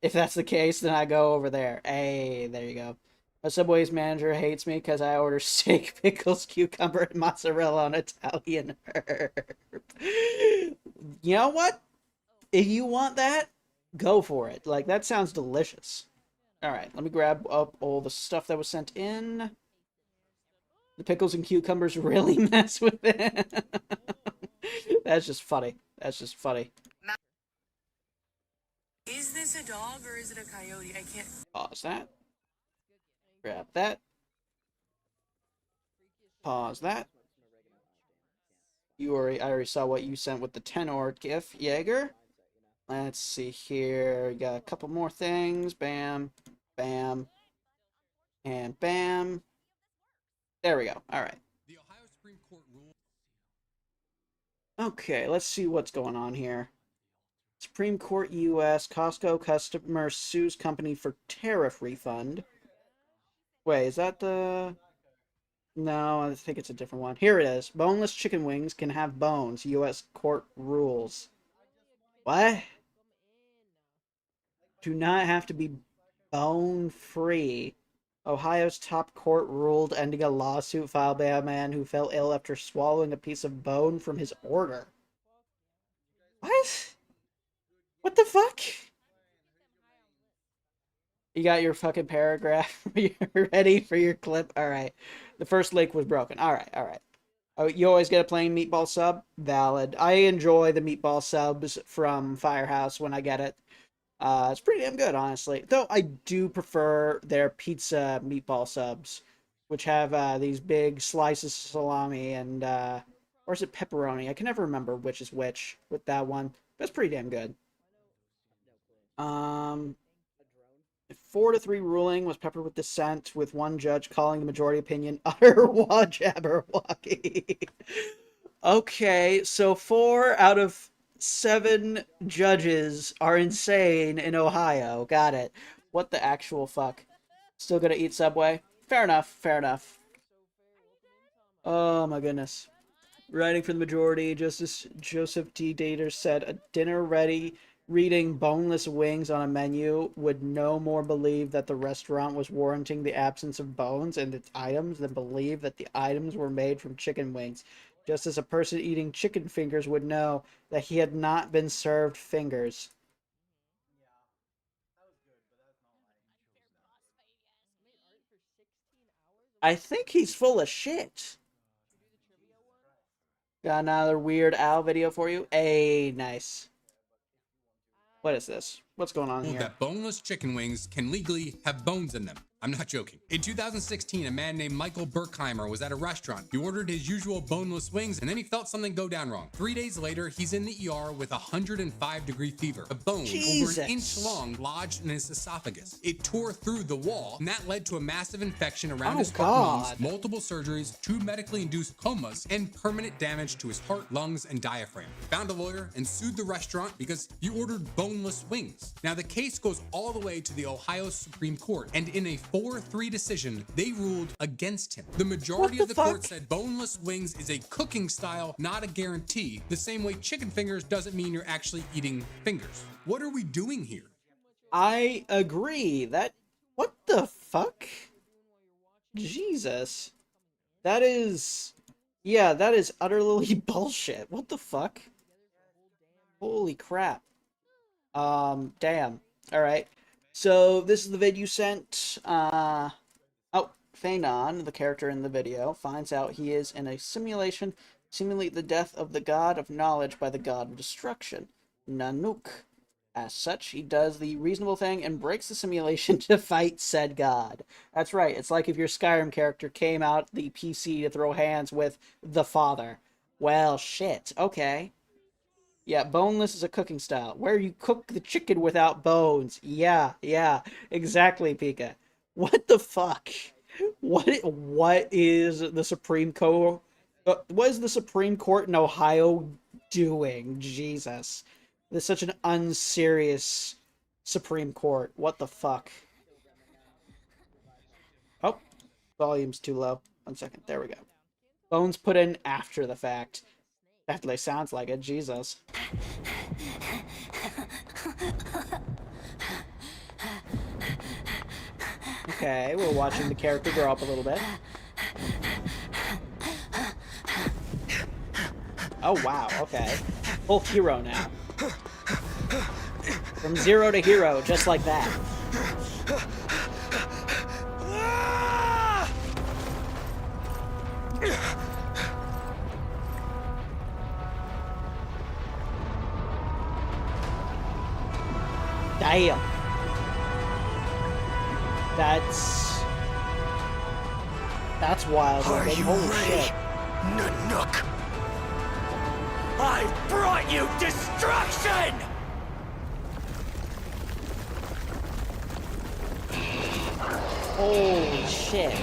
If that's the case, then I go over there. Hey, there you go. A Subway's manager hates me because I order steak, pickles, cucumber, and mozzarella on Italian herb. You know what? If you want that, go for it. Like, that sounds delicious. All right, let me grab up all the stuff that was sent in. The pickles and cucumbers really mess with it. That's just funny. That's just funny. Is this a dog or is it a coyote? I can't. Pause that. Grab that. Pause that. I already saw what you sent with the 10-or GIF, Jaeger. Let's see here. We got a couple more things. Bam, bam, and bam. There we go. All right. The Ohio Supreme Court ruled. Okay, let's see what's going on here. Supreme Court U.S. Costco customer sues company for tariff refund. Wait, is that the... No, I think it's a different one. Here it is. Boneless chicken wings can have bones. U.S. court rules. What? Do not have to be bone-free. Ohio's top court ruled, ending a lawsuit filed by a man who fell ill after swallowing a piece of bone from his order. What? What the fuck? You got your fucking paragraph? You're ready for your clip? Alright. The first link was broken. Alright, alright. Oh, you always get a plain meatball sub? Valid. I enjoy the meatball subs from Firehouse when I get it. It's pretty damn good, honestly. Though I do prefer their pizza meatball subs, which have these big slices of salami and, or is it pepperoni? I can never remember which is which with that one. But it's pretty damn good. 4-3 ruling was peppered with dissent, with one judge calling the majority opinion utter jabberwocky. Okay, so 4 out of 7 judges are insane in Ohio. Got it. What the actual fuck? Still gonna eat Subway? Fair enough, fair enough. Oh my goodness. Writing for the majority, Justice Joseph D. Dater said, a dinner-ready reading boneless wings on a menu would no more believe that the restaurant was warranting the absence of bones in its items than believe that the items were made from chicken wings. Just as a person eating chicken fingers would know that he had not been served fingers. I think he's full of shit. Got another Weird Al video for you. Hey, nice. What is this? What's going on here? That boneless chicken wings can legally have bones in them. I'm not joking. In 2016, a man named Michael Berkheimer was at a restaurant. He ordered his usual boneless wings, and then he felt something go down wrong. 3 days later, he's in the ER with 105-degree fever. A bone over an inch long lodged in his esophagus. It tore through the wall, and that led to a massive infection around his heart, lungs, multiple surgeries, 2 medically induced comas, and permanent damage to his heart, lungs, and diaphragm. He found a lawyer and sued the restaurant because he ordered boneless wings. Now, the case goes all the way to the Ohio Supreme Court, and in a 4-3 decision, they ruled against him. The majority of the court said boneless wings is a cooking style, not a guarantee, the same way chicken fingers doesn't mean you're actually eating fingers. What are we doing here? I agree. What the fuck? Jesus. That is utterly bullshit. What the fuck? Holy crap. Damn. Alright. So, this is the vid you sent. Phanon, the character in the video, finds out he is in a simulation, simulate the death of the god of knowledge by the god of destruction, Nanook. As such, he does the reasonable thing and breaks the simulation to fight said god. That's right, it's like if your Skyrim character came out the PC to throw hands with the father. Well, shit, okay. Yeah, boneless is a cooking style, where you cook the chicken without bones. Yeah, exactly, Pika. What the fuck? What is the Supreme Court? What is the Supreme Court in Ohio doing? Jesus. This is such an unserious Supreme Court. What the fuck? Oh, volume's too low. 1 second. There we go. Bones put in after the fact. Definitely sounds like it. Jesus. Okay, we're watching the character grow up a little bit. Oh, wow. Okay. Full hero now. From zero to hero, just like that. Damn. That's wild. Are you Holy ready, shit. Nanook? I brought you destruction! Holy shit.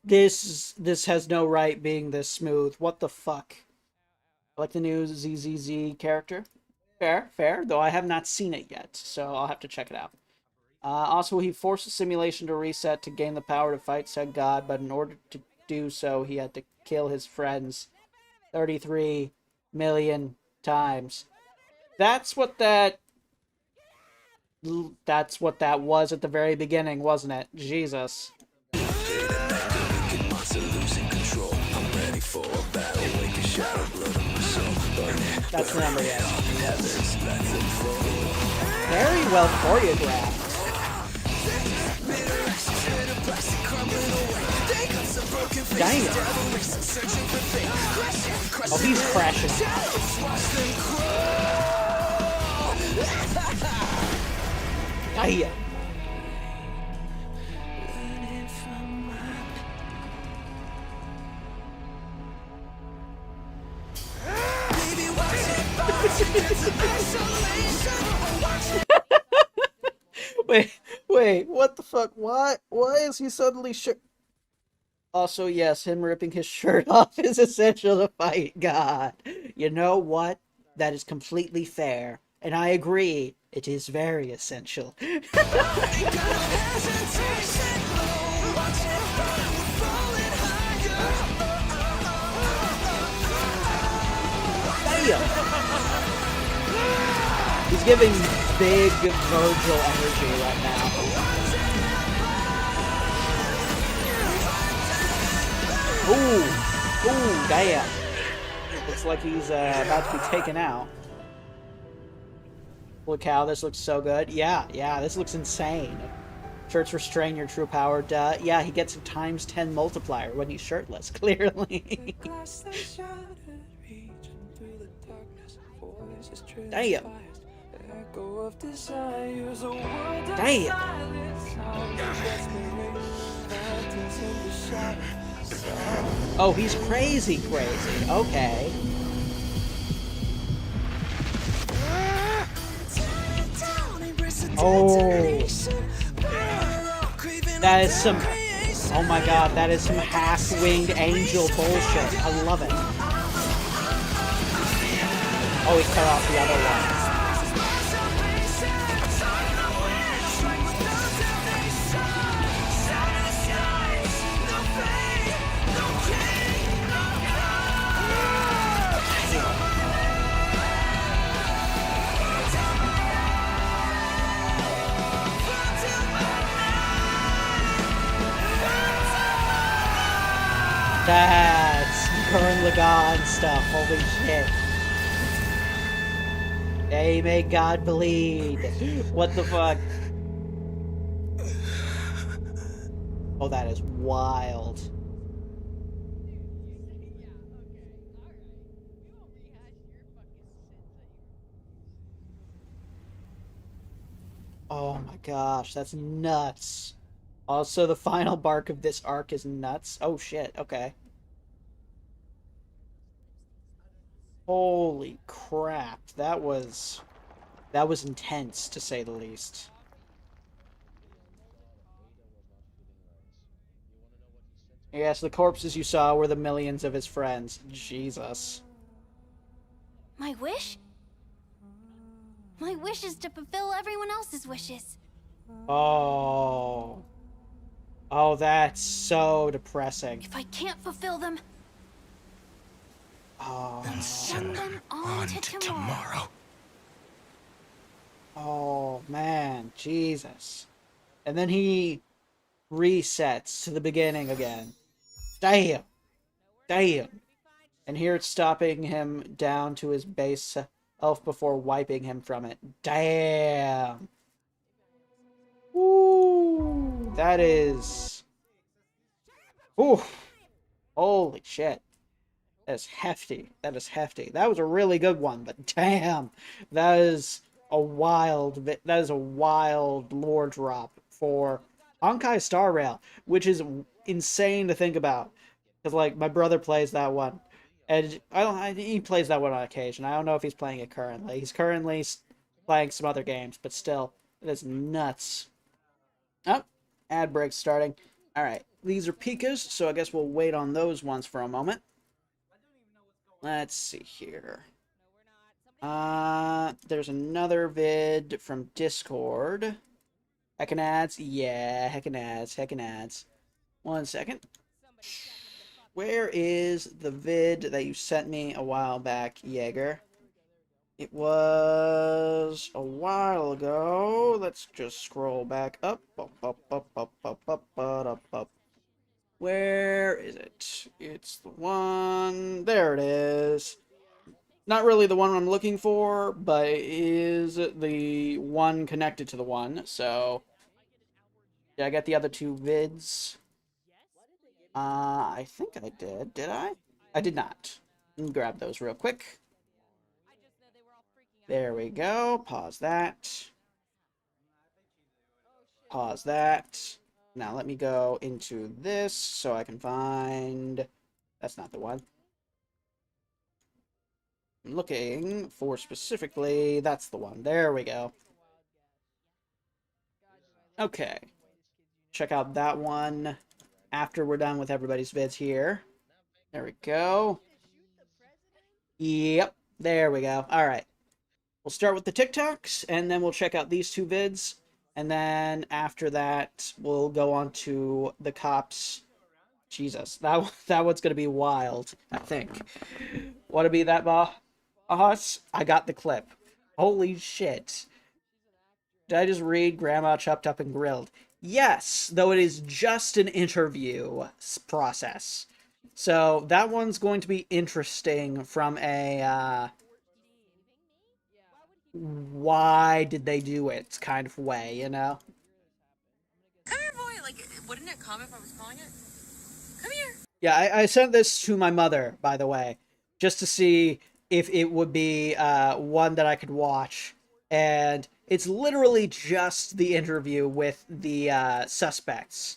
This has no right being this smooth. What the fuck? I like the new ZZZ character. Fair, though I have not seen it yet, so I'll have to check it out. Also, he forced the simulation to reset to gain the power to fight said god, but in order to do so, he had to kill his friends 33 million times. That's what that was at the very beginning, wasn't it? Jesus. That's the number, yes. Very well choreographed. Dang it. Oh, he's crashing. Damn. Wait, what the fuck? Why is he suddenly Also, yes, him ripping his shirt off is essential to fight God. You know what? That is completely fair. And I agree, it is very essential. Damn. He's giving big Virgil energy right now. Ooh, damn. Looks like he's about to be taken out. Look how this looks so good. Yeah, this looks insane. Shirts restrain your true power. Duh. Yeah, he gets a ×10 multiplier when he's shirtless, clearly. Damn. Damn. Oh, he's crazy. Okay. Oh. That is some... Oh my god, that is some half-winged angel bullshit. I love it. Oh, he cut off the other one. That's Gurren Lagann stuff. Holy shit. They make God bleed. What the fuck? Oh, that is wild. Oh my gosh, that's nuts. Also, the final bark of this arc is nuts. Oh shit, okay. Holy crap, that was intense, to say the least. Yes, the corpses you saw were the millions of his friends. Jesus. My wish? My wish is to fulfill everyone else's wishes. Oh. Oh, that's so depressing. If I can't fulfill them, then send them on to tomorrow. Oh, man. Jesus. And then he resets to the beginning again. Damn. Damn. And here it's stopping him down to his base health before wiping him from it. Damn. Woo. That is... Ooh. Holy shit. That is hefty. That is hefty. That was a really good one, but damn. That is a wild lore drop for Honkai Star Rail, which is insane to think about. Because, like, my brother plays that one. And he plays that one on occasion. I don't know if he's playing it currently. He's currently playing some other games, but still, it is nuts. Oh, ad break starting. Alright, these are Pikas, so I guess we'll wait on those ones for a moment. Let's see here. There's another vid from Discord. Heckin' ads? Yeah, heckin' ads, heckin' ads. 1 second. Where is the vid that you sent me a while back, Jaeger? It was a while ago. Let's just scroll back up. Where is it? It's the one... There it is. Not really the one I'm looking for, but it is the one connected to the one, so... Did I get the other two vids? I think I did. Did I? I did not. Let me grab those real quick. There we go. Pause that. Pause that. Now let me go into this so I can find... That's not the one. I'm looking for specifically... That's the one. There we go. Okay. Check out that one after we're done with everybody's vids here. There we go. Yep. There we go. Alright. We'll start with the TikToks, and then we'll check out these two vids. And then after that, we'll go on to the cops. Jesus, that one's gonna be wild, I think. Wanna be that boss? I got the clip. Holy shit. Did I just read Grandma Chopped Up and Grilled? Yes, though it is just an interview process. So that one's going to be interesting from a, why did they do it kind of way, you know? Come here, boy. Like, wouldn't it come if I was calling it? Come here. Yeah, I sent this to my mother, by the way, just to see if it would be one that I could watch. And it's literally just the interview with the suspects.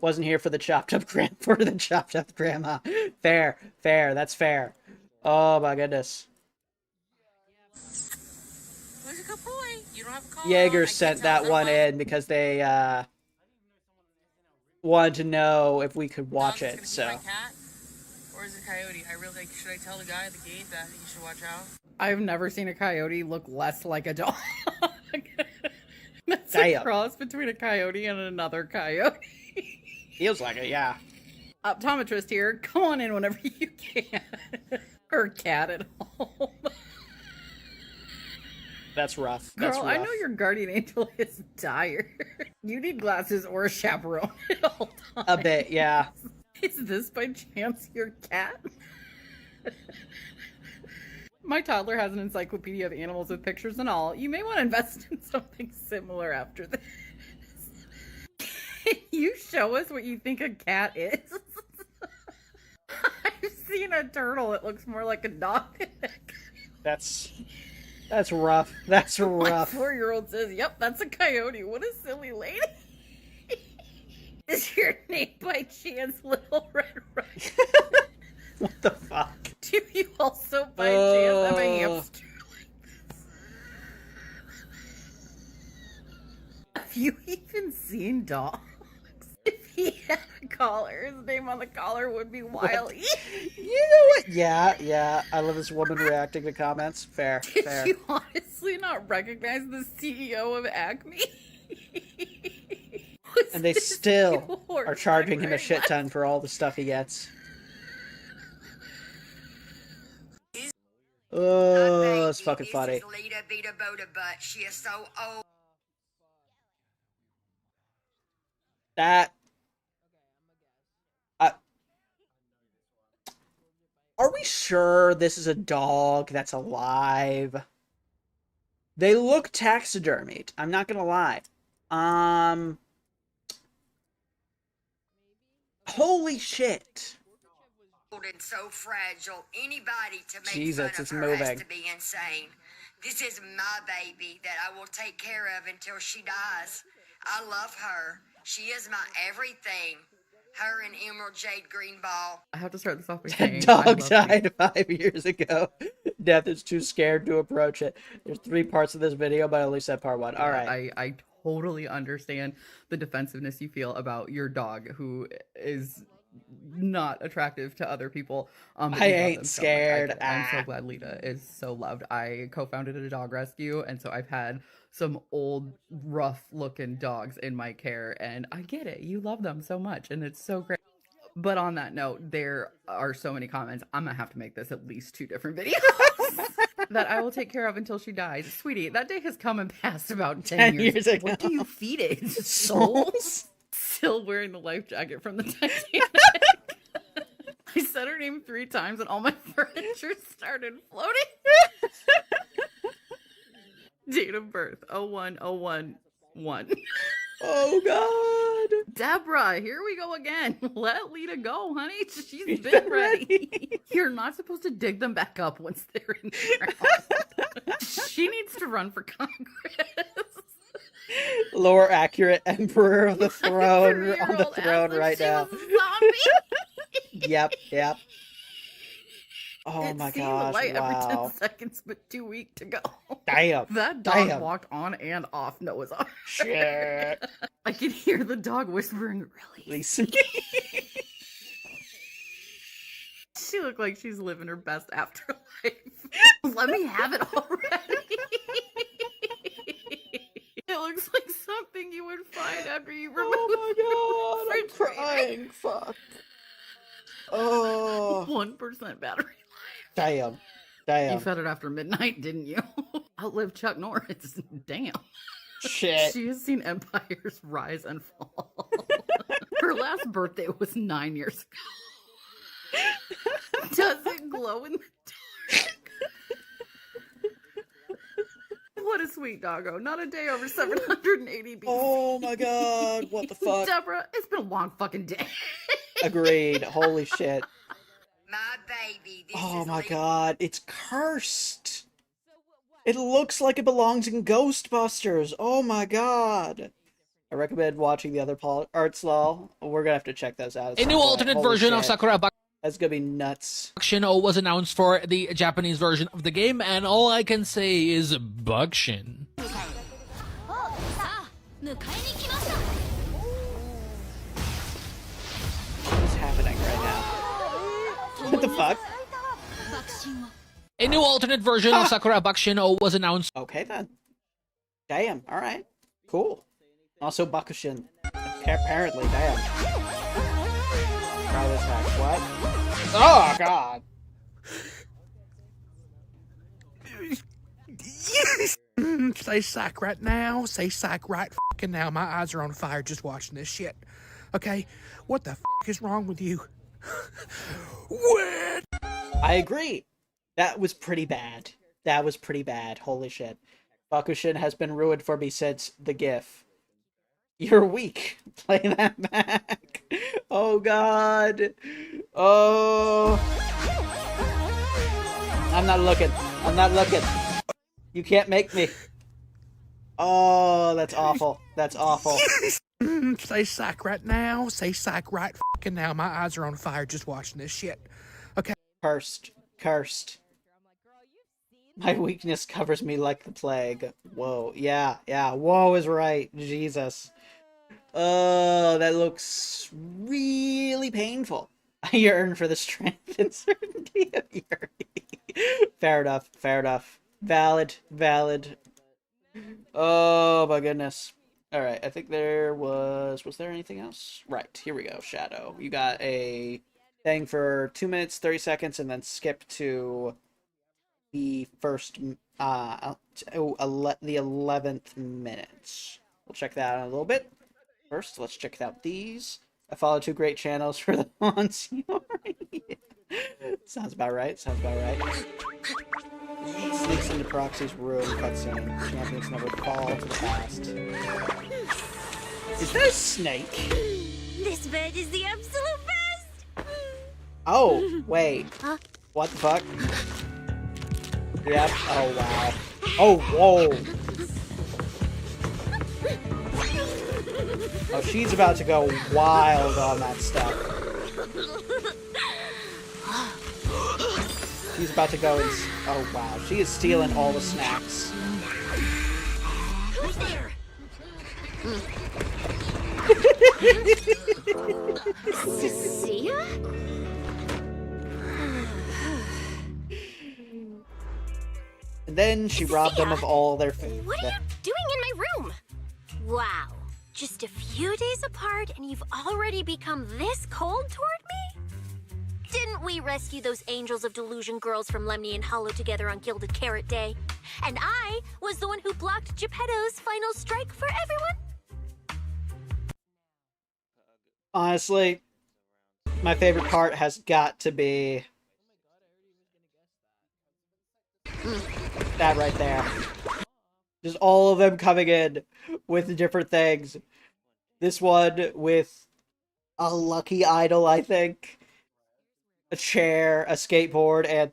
Wasn't here for the chopped up grandma. Fair, that's fair. Oh my goodness. Where's a good boy? You don't have a call. Jaeger sent that one in because they wanted to know if we could watch it. So. My cat? Or is it a coyote? I really like. Should I tell the guy at the gate that he should watch out? I've never seen a coyote look less like a dog. That's Damn. a cross between a coyote and another coyote. Feels like it, yeah. Optometrist here. Come on in whenever you can. Or cat at home. That's rough. Girl, That's rough. I know your guardian angel is dire. You need glasses or a chaperone at all times. A bit, yeah. Is this by chance your cat? My toddler has an encyclopedia of animals with pictures and all. You may want to invest in something similar after this. Can you show us what you think a cat is? I've seen a turtle. It looks more like a dog. That's rough. That's rough. My 4-year-old says, yep, that's a coyote. What a silly lady. Is your name by chance Little Red Riding? What the fuck? Do you also by chance have a hamster like this? Have you even seen dogs? If he had a collar, his name on the collar would be Wiley. You know what? Yeah. I love this woman reacting to comments. Fair. Did you honestly not recognize the CEO of Acme? And they still are charging him a shit ton for all the stuff he gets. Oh, it's fucking funny. That sure this is a dog that's alive. They look taxidermied. I'm not gonna lie. Holy shit. And so fragile. Anybody to make Jesus, fun it's of her moving. has to be insane. This is my baby that I will take care of until she dies. I love her. She is my everything. Her and Emerald Jade Greenball. I have to start this off by saying That dog I love died 5 years ago. Death is too scared to approach it. There's 3 parts of this video, but I only said part 1. All right. I totally understand the defensiveness you feel about your dog, who is not attractive to other people. I ain't scared. I'm so glad Lita is so loved. I co-founded a dog rescue, and so I've had some old, rough-looking dogs in my care, and I get it. You love them so much, and it's so great. But on that note, there are so many comments. I'm gonna have to make this at least 2 different videos that I will take care of until she dies. Sweetie, that day has come and passed about 10 years ago. What do you feed it? Souls? Still wearing the life jacket from the Titanic. I said her name 3 times and all my furniture started floating. Date of birth 01011. Oh God. Deborah, here we go again. Let Lita go, honey. She's been ready. You're not supposed to dig them back up once they're in the ground. She needs to run for Congress. Lore accurate Emperor of the Throne on the throne right now. Yep. Oh my gosh, light wow. every 10 seconds, but too weak to go. Damn. That dog walked on and off Noah's Ark. Shit. I can hear the dog whispering, release me. She looked like she's living her best afterlife. Let me have it already. It looks like something you would find after you remove Oh my God, I'm crying. Fuck. Oh. 1% battery life. Damn. You fed it after midnight, didn't you? Outlived Chuck Norris. Damn. Shit. She has seen empires rise and fall. Her last birthday was 9 years ago. Does it glow in the dark? What a sweet doggo. Not a day over 780 BC. Oh my God. What the fuck? Deborah, it's been a long fucking day. Agreed. Holy shit. My baby. Oh my God. It's cursed. It looks like it belongs in Ghostbusters. Oh my God. I recommend watching the other art style. We're gonna have to check those out. A new alternate version of Sakura That's gonna be nuts. Buckshin was announced for the Japanese version of the game, and all I can say is Buckshin. What's happening right now? What the fuck? A new alternate version of Sakura Buckshin was announced. Okay then. Damn. All right. Cool. Also Bakushin. Apparently, damn. Try this hack. What? Oh God. Say psych right now. Say psych right fucking now. My eyes are on fire just watching this shit. Okay? What the fuck is wrong with you? What? I agree. That was pretty bad. That was pretty bad. Holy shit. Bakushin has been ruined for me since the GIF. You're weak. Play that back. Oh God. Oh. I'm not looking. I'm not looking. You can't make me. Oh, that's awful. That's awful. Say psych right now. Say psych right fucking now. My eyes are on fire just watching this shit. Okay. Cursed. Cursed. My weakness covers me like the plague. Whoa. Yeah. Whoa is right. Jesus. Oh, that looks really painful. I yearn for the strength and certainty of Yuri. Fair enough. Fair enough. Valid. Valid. Oh my goodness. Alright, I think there was there anything else? Right, here we go, Shadow. You got a thing for 2 minutes, 30 seconds, and then skip to the first, the 11th minute. We'll check that out in a little bit. First, let's check out these. I follow 2 great channels for the Monsignor. Sounds about right. Sounds about right. Sneaks into Proxy's room. Cutscene. Champions never fall to the past. Is that a snake? This bed is the absolute best! Oh, wait. Huh? What the fuck? Yep. Oh, wow. Oh, whoa. Oh, she's about to go wild on that stuff. She's about to go and... Oh, wow. She is stealing all the snacks. Who's there? Sia? And then she robbed them of all their food. What are you doing in my room? Wow. Just a few days apart and you've already become this cold toward me? Didn't we rescue those angels of delusion girls from Lemny and Hollow together on Gilded Carrot Day? And I was the one who blocked Geppetto's final strike for everyone? Honestly, my favorite part has got to be that right there. Just all of them coming in with different things. This one with a lucky idol, I think. A chair, a skateboard, and...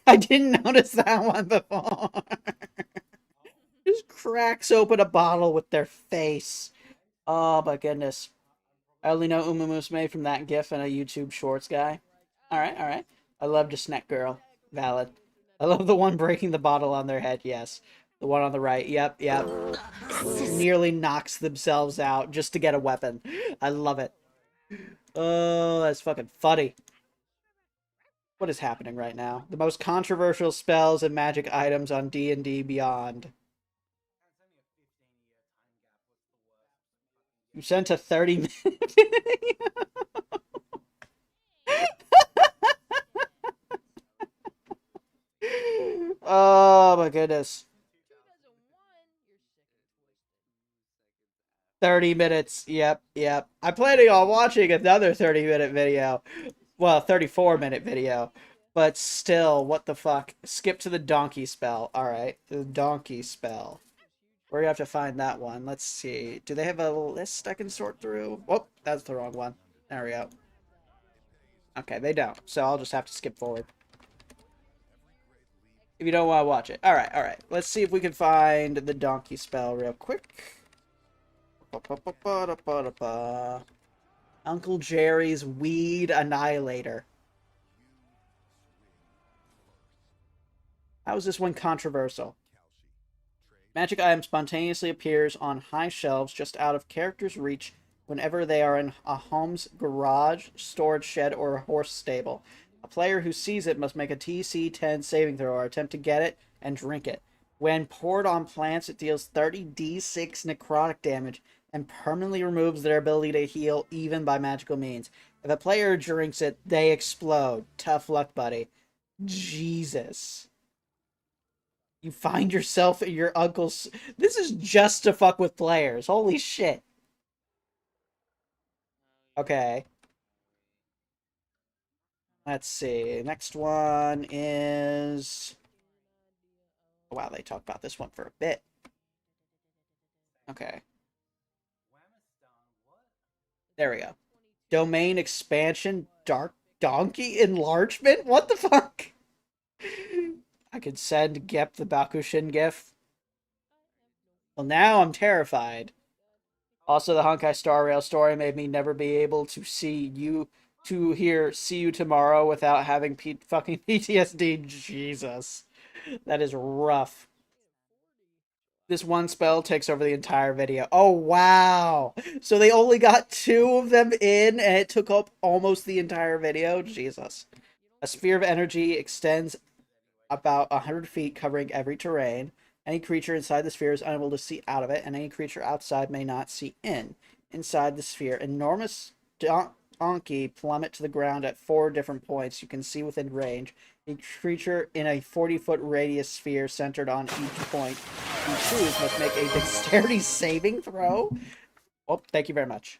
I didn't notice that one before. Just cracks open a bottle with their face. Oh my goodness. I only know Uma Musume from that GIF and a YouTube Shorts guy. Alright, alright. I loved a snack girl. Valid. I love the one breaking the bottle on their head, yes. The one on the right, yep, yep. Nearly knocks themselves out just to get a weapon. I love it. Oh, that's fucking funny. What is happening right now? The most controversial spells and magic items on D&D Beyond. You sent a 30-minute video. Oh my goodness. 30 minutes. Yep, yep. I'm planning on watching another 30-minute video. Well, 34-minute video. But still, what the fuck? Skip to the donkey spell. Alright, the donkey spell. Where do you have to find that one? Let's see. Do they have a list I can sort through? Oh, that's the wrong one. There we go. Okay, they don't. So I'll just have to skip forward. If you don't want to watch it. Alright, alright. Let's see if we can find the donkey spell real quick. Uncle Jerry's Weed Annihilator. How is this one controversial? Magic item spontaneously appears on high shelves just out of characters' reach whenever they are in a home's garage, storage shed, or a horse stable. A player who sees it must make a TC-10 saving throw or attempt to get it and drink it. When poured on plants, it deals 30d6 necrotic damage and permanently removes their ability to heal even by magical means. If a player drinks it, they explode. Tough luck, buddy. Jesus. You find yourself in your uncle's... This is just to fuck with players. Holy shit. Okay. Let's see. Next one is... Oh, wow, they talked about this one for a bit. Okay. There we go. Domain expansion, Dark Donkey enlargement? What the fuck? I could send Gep the Bakushin gif. Well, now I'm terrified. Also, the Honkai Star Rail story made me never be able to see you tomorrow without having fucking PTSD. Jesus. That is rough. This one spell takes over the entire video. Oh, wow. So they only got 2 of them in, and it took up almost the entire video? Jesus. A sphere of energy extends about 100 feet, covering every terrain. Any creature inside the sphere is unable to see out of it, and any creature outside may not see in. Inside the sphere, enormous donkey plummet to the ground at 4 different points you can see within range. A creature in a 40-foot radius sphere centered on each point you choose must make a dexterity saving throw. Oh, thank you very much.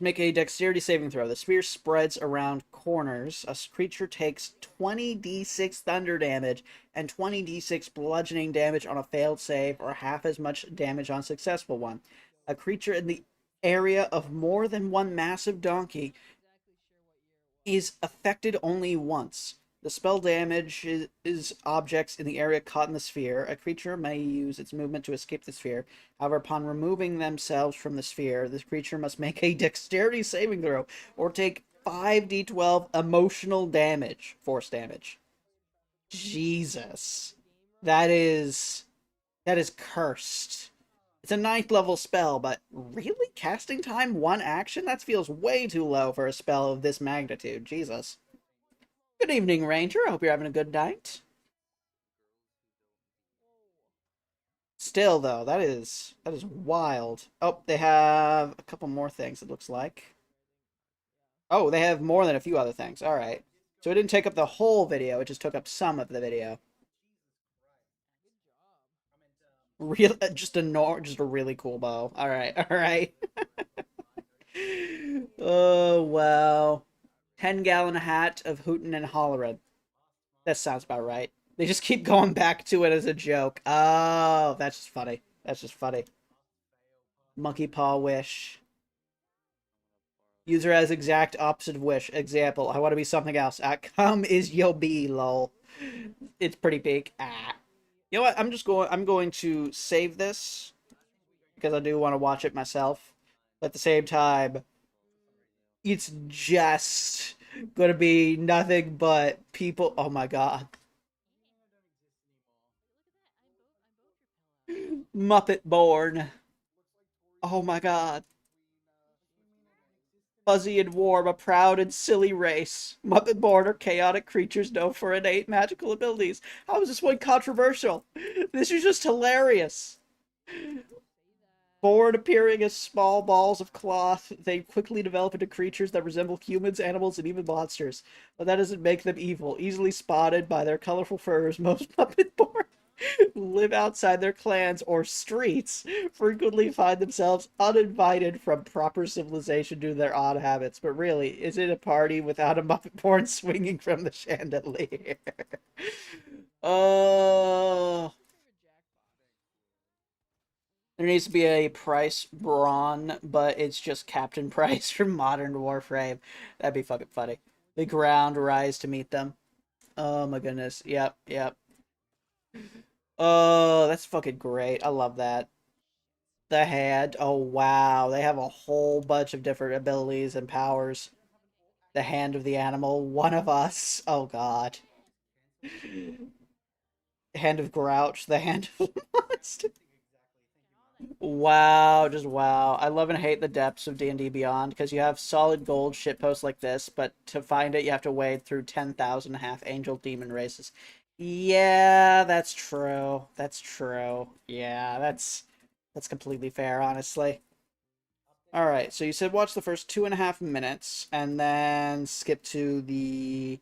make a dexterity saving throw. The sphere spreads around corners. A creature takes 20d6 thunder damage and 20d6 bludgeoning damage on a failed save, or half as much damage on a successful one. A creature in the area of more than one massive donkey is affected only once. The spell damage is objects in the area caught in the sphere. A creature may use its movement to escape the sphere. However, upon removing themselves from the sphere, this creature must make a dexterity saving throw or take 5d12 emotional damage, force damage. Jesus. That is cursed. It's a 9th level spell, but really? Casting time 1 action? That feels way too low for a spell of this magnitude. Jesus. Good evening, Ranger. I hope you're having a good night. Still, though, that is wild. Oh, they have a couple more things, it looks like. Oh, they have more than a few other things. All right. So it didn't take up the whole video. It just took up some of the video. Just a really cool bow. All right. All right. Oh, wow. 10-gallon hat of hootin' and hollerin'. That sounds about right. They just keep going back to it as a joke. Oh, that's just funny. That's just funny. Monkey paw wish. User has exact opposite of wish. Example, I want to be something else. Come is yo be, lol. It's pretty big. You know what? I'm going to save this because I do want to watch it myself. But at the same time, it's just gonna be nothing but people. Oh my god. Muppet born. Oh my god. Fuzzy and warm, a proud and silly race. Muppet born are chaotic creatures known for innate magical abilities. How is this one controversial? This is just hilarious. Born appearing as small balls of cloth, they quickly develop into creatures that resemble humans, animals, and even monsters. But that doesn't make them evil. Easily spotted by their colorful furs, most Muppet-born live outside their clans or streets, frequently find themselves uninvited from proper civilization due to their odd habits. But really, is it a party without a Muppet-born swinging from the chandelier? Oh... There needs to be a Price Brawn, but it's just Captain Price from Modern Warframe. That'd be fucking funny. The ground rise to meet them. Oh my goodness. Yep, yep. Oh, that's fucking great. I love that. The hand. Oh, wow. They have a whole bunch of different abilities and powers. The hand of the animal. One of us. Oh, God. Hand of Grouch. The hand of the monster. Wow, just wow. I love and hate the depths of D&D Beyond, because you have solid gold shitposts like this, but to find it, you have to wade through 10,000 half-angel demon races. Yeah, that's true. That's true. Yeah, that's completely fair, honestly. Alright, so you said watch the first 2.5 minutes, and then skip to the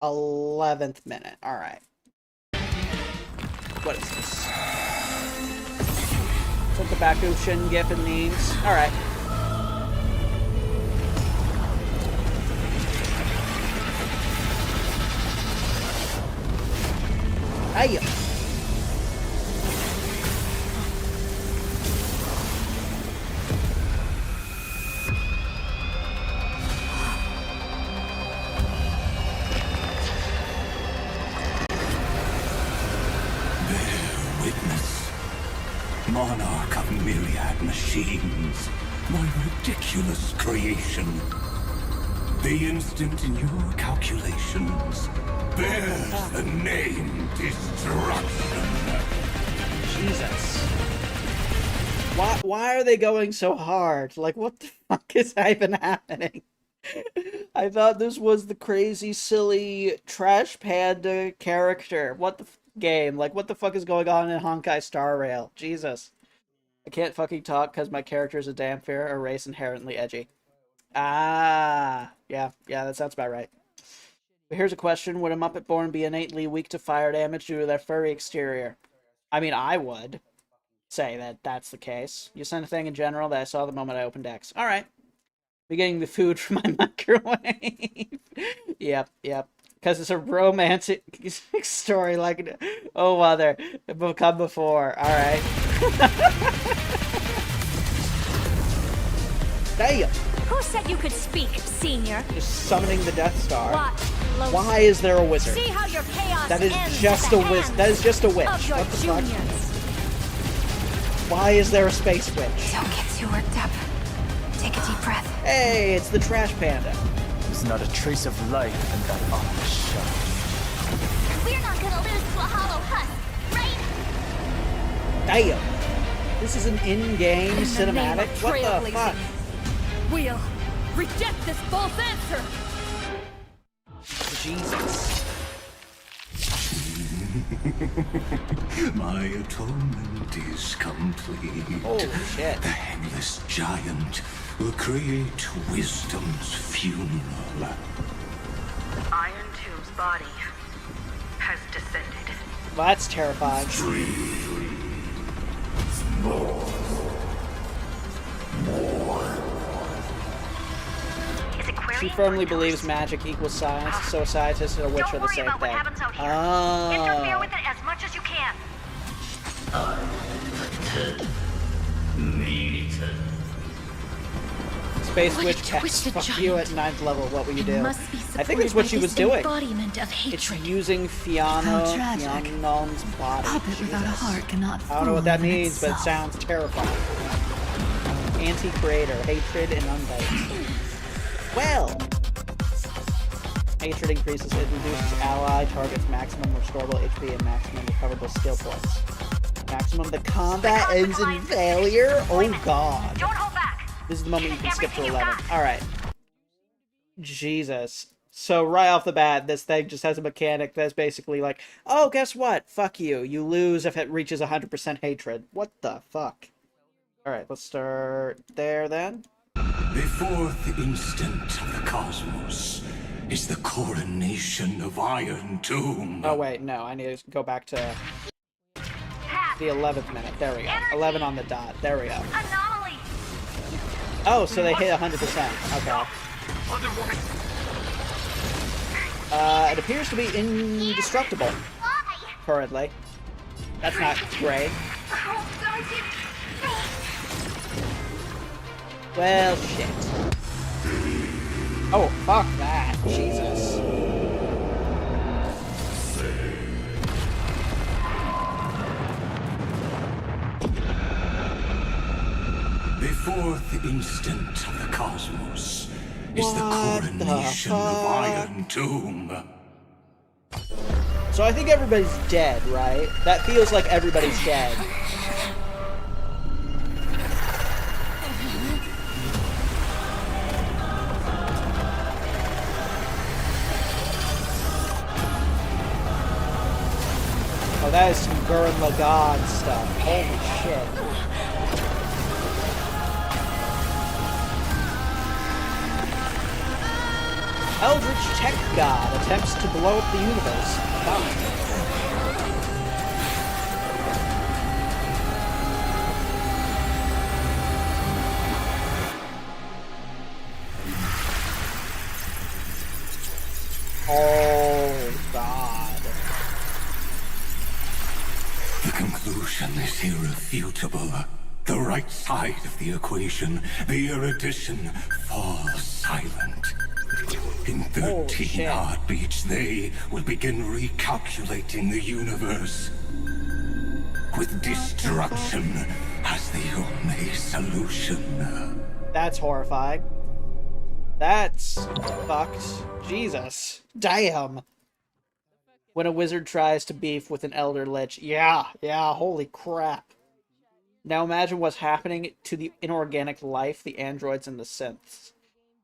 11th minute. Alright. What is this? What the Bakushin Giffen needs. Alright. Hiya. Monarch of myriad machines, my ridiculous creation. The instant in your calculations bears the name Destruction. Jesus. Why are they going so hard? Like, what the fuck is even happening? I thought this was the crazy, silly, trash panda character. What the game? Like, what the fuck is going on in Honkai Star Rail? Jesus. I can't fucking talk because my character is a Damphir, a race inherently edgy. Ah, yeah, that sounds about right. But here's a question. Would a Muppet-born be innately weak to fire damage due to their furry exterior? I mean, I would say that that's the case. You sent a thing in general that I saw the moment I opened X. Alright. Be getting the food from my microwave. Yep. Because it's a romantic story like, oh mother, it will come before. All right. Damn. Who said you could speak, senior? Just summoning the Death Star. What? Why is there a wizard? See how your chaos That is ends just at a the witch. hands That is just a witch. of your What the fuck? juniors. Why is there a space witch? Don't get too worked up. Take a deep breath. Hey, it's the Trash Panda. There's not a trace of life in that ominous shadow. We're not gonna lose to a hollow husk, right? Damn. This is an in-game cinematic? What the fuck? We'll reject this false answer. Jesus. My atonement is complete. Oh, shit. The Headless Giant will create wisdom's funeral. Iron Tomb's body has descended. Well, that's terrifying. She firmly believes magic equals science, so a scientist and a witch are the same thing. Interfere with it as much as you can. Space witch cats, fuck you at 9th level, what will you do? I think that's what she was doing. It's using Fionon's body. I don't know what that means, but it sounds terrifying. Anti-creator, hatred, and unbite. Well, hatred increases, it reduces ally targets maximum restorable HP and maximum recoverable skill points. Maximum the combat ends in failure? Oh god. Don't hold back. This is the moment you can skip to 11. Alright. Jesus. So right off the bat, this thing just has a mechanic that's basically like, oh, guess what? Fuck you. You lose if it reaches 100% hatred. What the fuck? Alright, let's start there then. The fourth instant of the cosmos is the coronation of Iron Tomb. Oh wait, no, I need to go back to the 11th minute. There we go. 11 on the dot. There we go. Oh, so they hit 100%. Okay. It appears to be indestructible currently. That's not great. Well, shit. Oh, fuck that. Jesus. The fourth instant of the cosmos is the coronation of Iron Tomb. So I think everybody's dead, right? That feels like everybody's dead. Oh, that is some Gurren Lagann stuff. Holy shit. Eldritch Tech God attempts to blow up the universe. Oh, God. The conclusion is irrefutable. The right side of the equation, the erudition, falls silent. In 13 heartbeats, they will begin recalculating the universe. With destruction as the only solution. That's horrifying. That's fucked. Jesus. Damn. When a wizard tries to beef with an elder lich. Yeah, holy crap. Now imagine what's happening to the inorganic life, the androids, and the synths.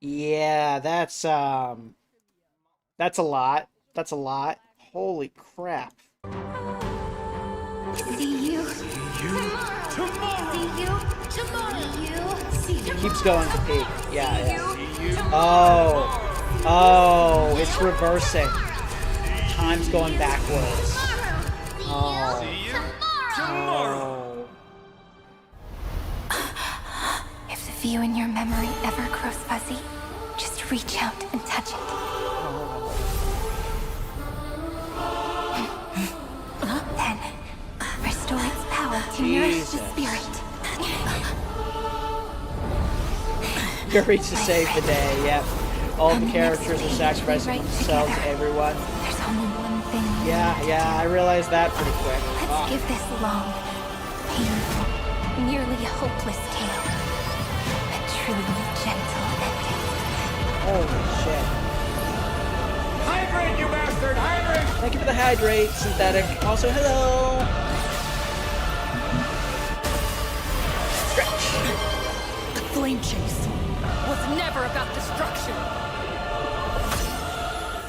Yeah, that's a lot. That's a lot. Holy crap. See you tomorrow. See you tomorrow. See you. It keeps going to peak. Yeah. Oh, it's reversing. Time's going backwards. Oh. Tomorrow. If the If you and your memory ever grows fuzzy, just reach out and touch it. Then, restore its power to nourish the spirit. Hurry to save the day, yep. All the characters are sacrificing themselves, everyone. There's only one thing. Yeah, I realized that pretty quick. Let's give this long, painful, nearly hopeless tale a truly gentle ending. Holy shit. Hydrate, you bastard! Hydrate! Thank you for the hydrate, Synthetic. Also, hello! The flame chase was never about destruction.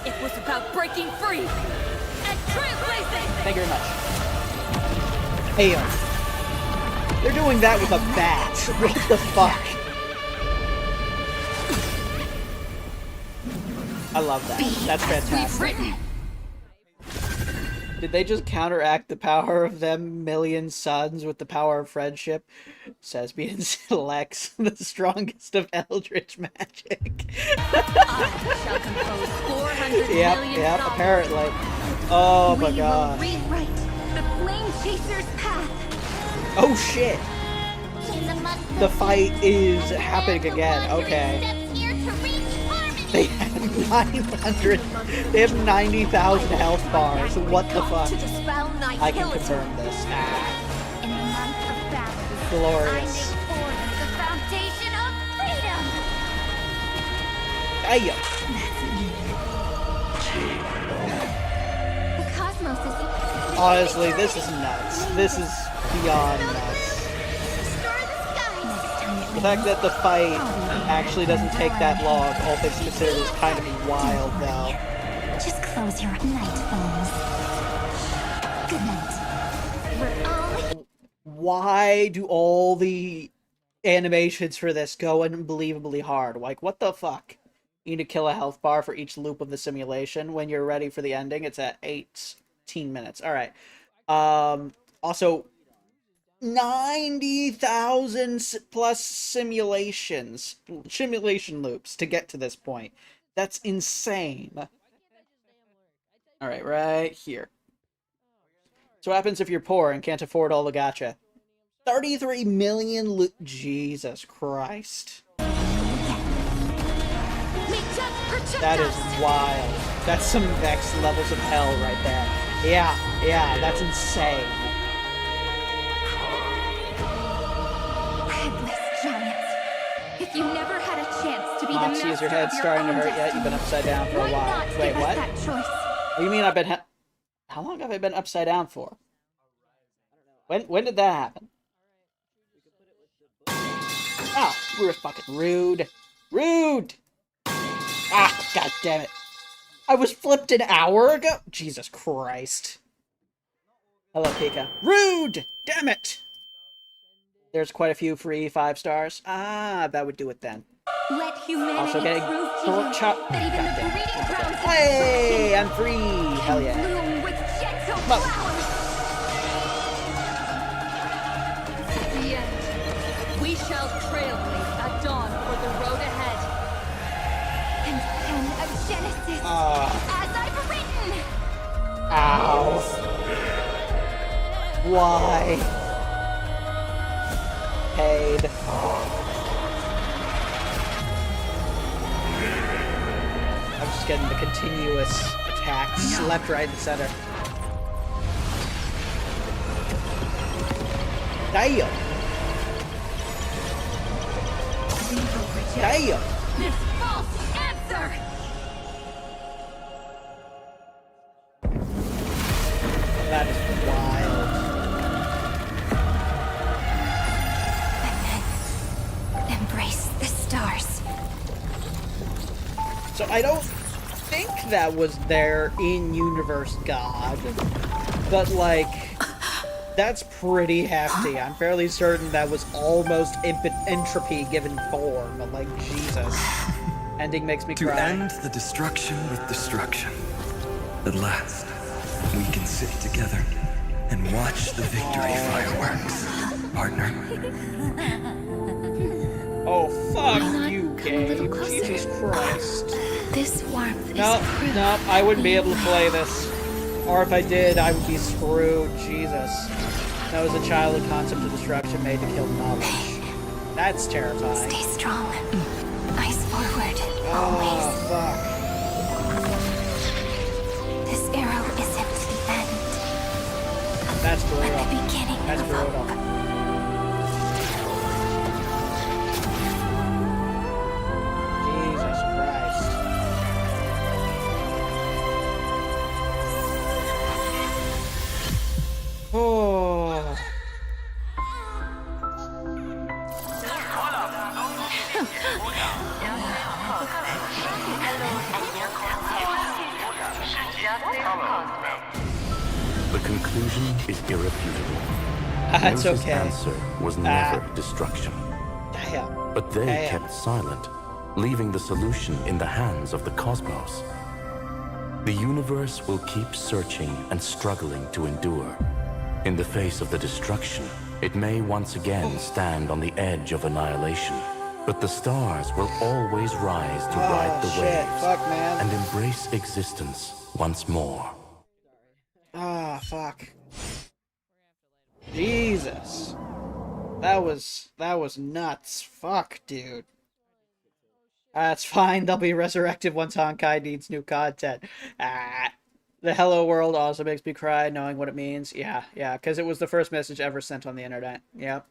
It was about breaking free and trailblazing. Thank you very much. Hey, they're doing that with a bat. What the fuck? I love that. That's fantastic. Did they just counteract the power of them million suns with the power of friendship? Thespian selects the strongest of eldritch magic. Yep, apparently. Oh my god. We will rewrite the flame chaser's path. Oh shit. The fight is happening again. Okay. They have 900. They have 90,000 health bars. What the fuck? I can confirm this. In the month of battle, Glorious. I make order the foundation of freedom. Damn. The cosmos is. Honestly, this is nuts. This is beyond nuts. The fact that the fight actually doesn't take that long, all things considered, is kind of wild, though. Just close your night phones. Good night. We're all. Why do all the animations for this go unbelievably hard? Like, what the fuck? You need to kill a health bar for each loop of the simulation. When you're ready for the ending, it's at 18 minutes. Alright. Also, 90,000 plus simulation loops to get to this point. That's insane. Alright, right here. So what happens if you're poor and can't afford all the gacha? 33 million Jesus Christ. That is wild. That's some next levels of hell right there. Yeah, that's insane. If you never had a chance to be Moxie, the is your master head of your starting to own hurt yet? destiny, You've been upside down for a why while. not Wait, give us what? that choice? What do you mean I've been how long have I been upside down for? When did that happen? Oh, we're fucking rude. Rude! Ah, god damn it. I was flipped an hour ago? Jesus Christ. Hello, Pika. Rude! Damn it! There's quite a few free 5 stars. Ah, that would do it then. Let humanity Also getting prove to short you chop. that even the breeding grounds of Hey, I'm free! Hell yeah. bloom with gentle Come on. flowers. At the end, we shall trailblaze at dawn for the road ahead. And pen of Genesis, as I've written. Ow. Why? Paid. I'm just getting the continuous attacks left, right, and center. Damn! Damn! This false answer! That is wild. Embrace the stars. So I don't think that was their in-universe god, but like, that's pretty hefty. I'm fairly certain that was almost entropy given form. Like, Jesus. Ending makes me cry. To end the destruction with destruction. At last, we can sit together and watch the victory fireworks, partner. Oh, warmth No, no, I wouldn't be able to play this. Or if I did, I would be screwed. Jesus. That was a childhood concept of destruction made to kill knowledge. That's terrifying. Stay strong. Eyes forward. Oh, always. fuck. This arrow isn't the end. That's brutal. But the beginning That's of brutal. Jesus Christ. Oh. The conclusion is irrefutable. That's Moses' okay. answer was never destruction. Damn. But they Damn. kept silent, leaving the solution in the hands of the cosmos. The universe will keep searching and struggling to endure. In the face of the destruction, it may once again stand on the edge of annihilation. But the stars will always rise to ride the waves Fuck, man. and embrace existence once more. Ah, fuck. Jesus. That was nuts. Fuck, dude. That's fine. They'll be resurrected once Honkai needs new content. The hello world also makes me cry knowing what it means. Yeah, because it was the first message ever sent on the internet. Yep.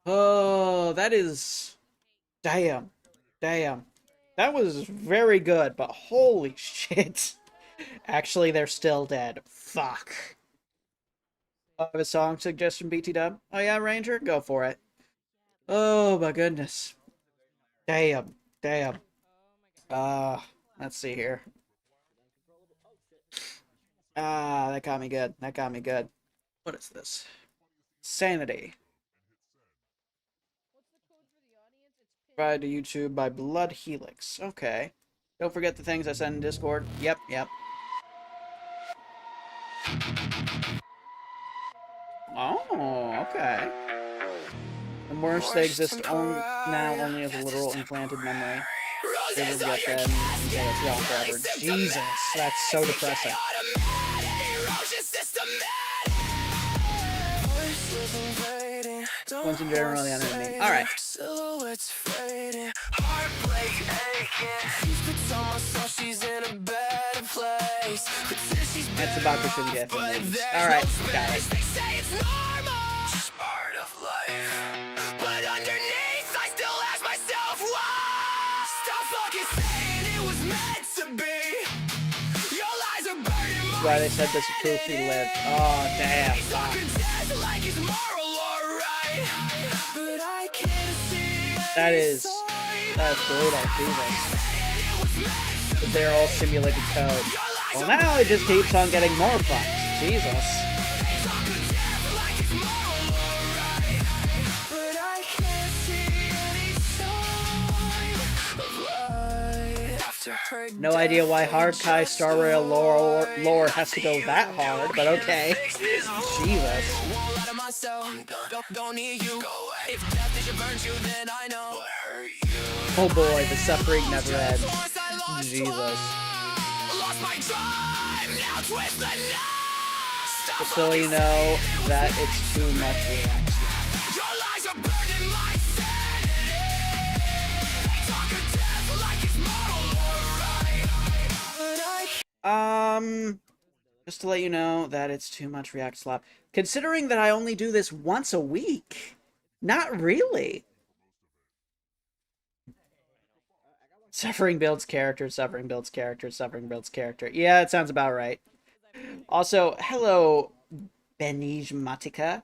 Oh, that is... Damn. That was very good, but holy shit. Actually, they're still dead. Fuck. I have a song suggestion, BT Dub. Oh yeah, Ranger? Go for it. Oh my goodness. Damn. Let's see here. That got me good. What is this? Sanity. Provided to YouTube by Blood Helix. Okay. Don't forget the things I send in Discord. Yep. Oh, okay. And worse, they exist now only as a literal implanted memory. They will get them and get it gone forever. Jesus, that's so depressing. One's in general the enemy. Alright. That's about to should get things. Alright, got it. Part of life. But underneath, I still ask myself why. Stop fucking saying it was meant to be. Your lies are burning That's why they said this proof he lived. Oh, damn. Fuck. That's brutal. Jesus. But they're all simulated code. Well, now it just keeps on getting more fucked. Jesus. No idea why Hardkai Star Rail lore has to go that hard, but okay. Jesus. Oh boy, the suffering never ends. Jesus. Just so you know that it's too much reaction. Just to let you know that it's too much React slap. Considering that I only do this once a week. Not really. Suffering builds character, suffering builds character, suffering builds character. Yeah, it sounds about right. Also, hello, Benijmatica.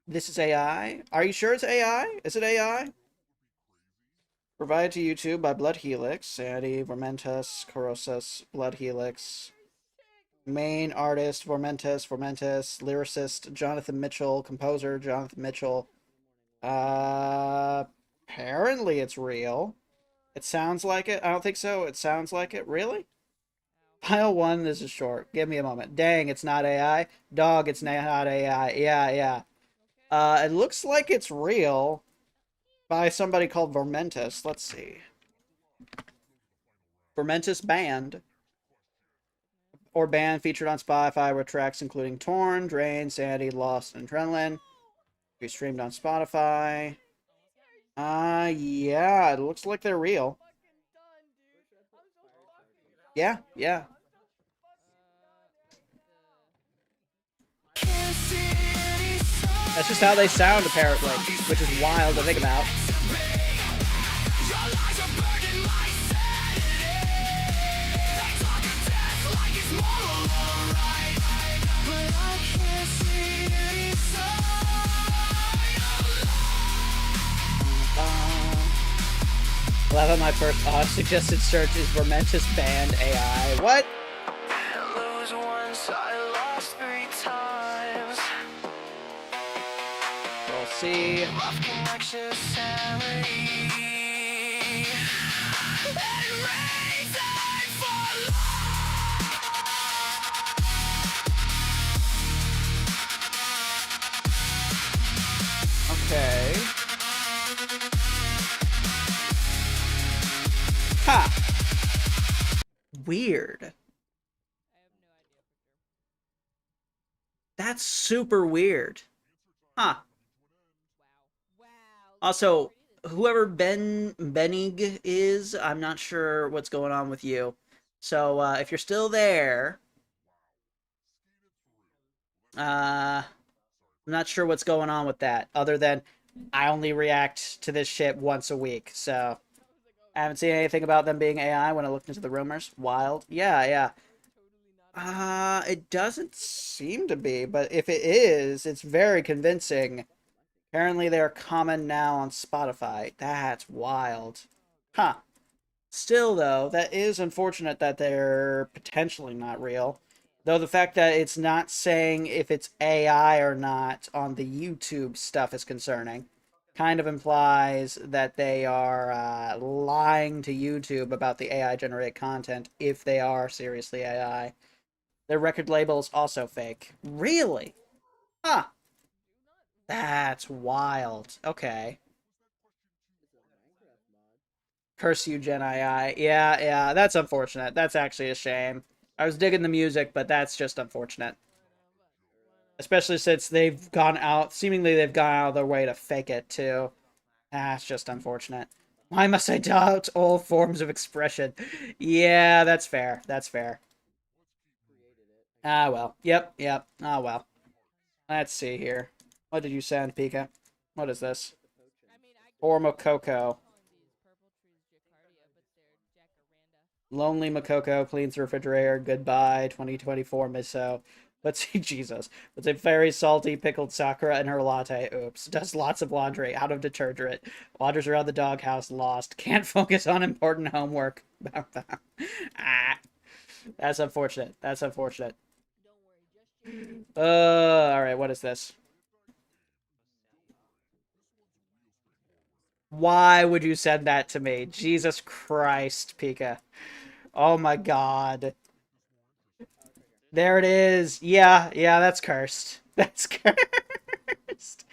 This is AI? Are you sure it's AI? Is it AI? Provided to YouTube by Blood Helix, Sandy, Vormentus, Corossus, Blood Helix. Main artist, Vormentus, lyricist, Jonathan Mitchell, composer, Jonathan Mitchell. Apparently it's real. It sounds like it. I don't think so. It sounds like it. Really? Pile 1, this is short. Give me a moment. Dang, it's not AI. Dog, it's not AI. Yeah. It looks like it's real. By somebody called Vermentus. Let's see. Vermentus Band. Or band featured on Spotify with tracks including Torn, Drain, Sanity, Lost, and Adrenaline. Be streamed on Spotify. Yeah, it looks like they're real. Yeah, yeah. That's just how they sound, apparently, which is wild to think about. Well, how about my first suggested search is Vermentus Band AI. What? We'll see. Okay. Ha! Weird. That's super weird. Huh. Also, whoever Benig is, I'm not sure what's going on with you. So, if you're still there, I'm not sure what's going on with that, other than I only react to this shit once a week, so I haven't seen anything about them being AI when I looked into the rumors. Wild. Yeah, yeah. It doesn't seem to be, but if it is, it's very convincing. Apparently they're common now on Spotify. That's wild. Huh. Still, though, that is unfortunate that they're potentially not real. Though the fact that it's not saying if it's AI or not on the YouTube stuff is concerning. Kind of implies that they are lying to YouTube about the AI-generated content if they are seriously AI. Their record label is also fake. Really? Huh. That's wild. Okay. Curse you, Gen AI. Yeah, yeah, that's unfortunate. That's actually a shame. I was digging the music, but that's just unfortunate. Especially since they've gone out, seemingly they've gone out of their way to fake it, too. That's just unfortunate. Why must I doubt all forms of expression? Yeah, that's fair. That's fair. Ah, well. Yep, yep. Ah, well. Let's see here. What did you send, Pika? What is this? Or Mokoko. Lonely Mokoko cleans the refrigerator. Goodbye, 2024 Miso. Let's see, Jesus. It's a very salty pickled Sakura in her latte. Oops. Does lots of laundry. Out of detergent. Wanders around the doghouse. Lost. Can't focus on important homework. Ah. That's unfortunate. That's unfortunate. Alright, what is this? Why would you send that to me? Jesus Christ, Pika. Oh my god. There it is. Yeah, yeah, that's cursed. That's cursed.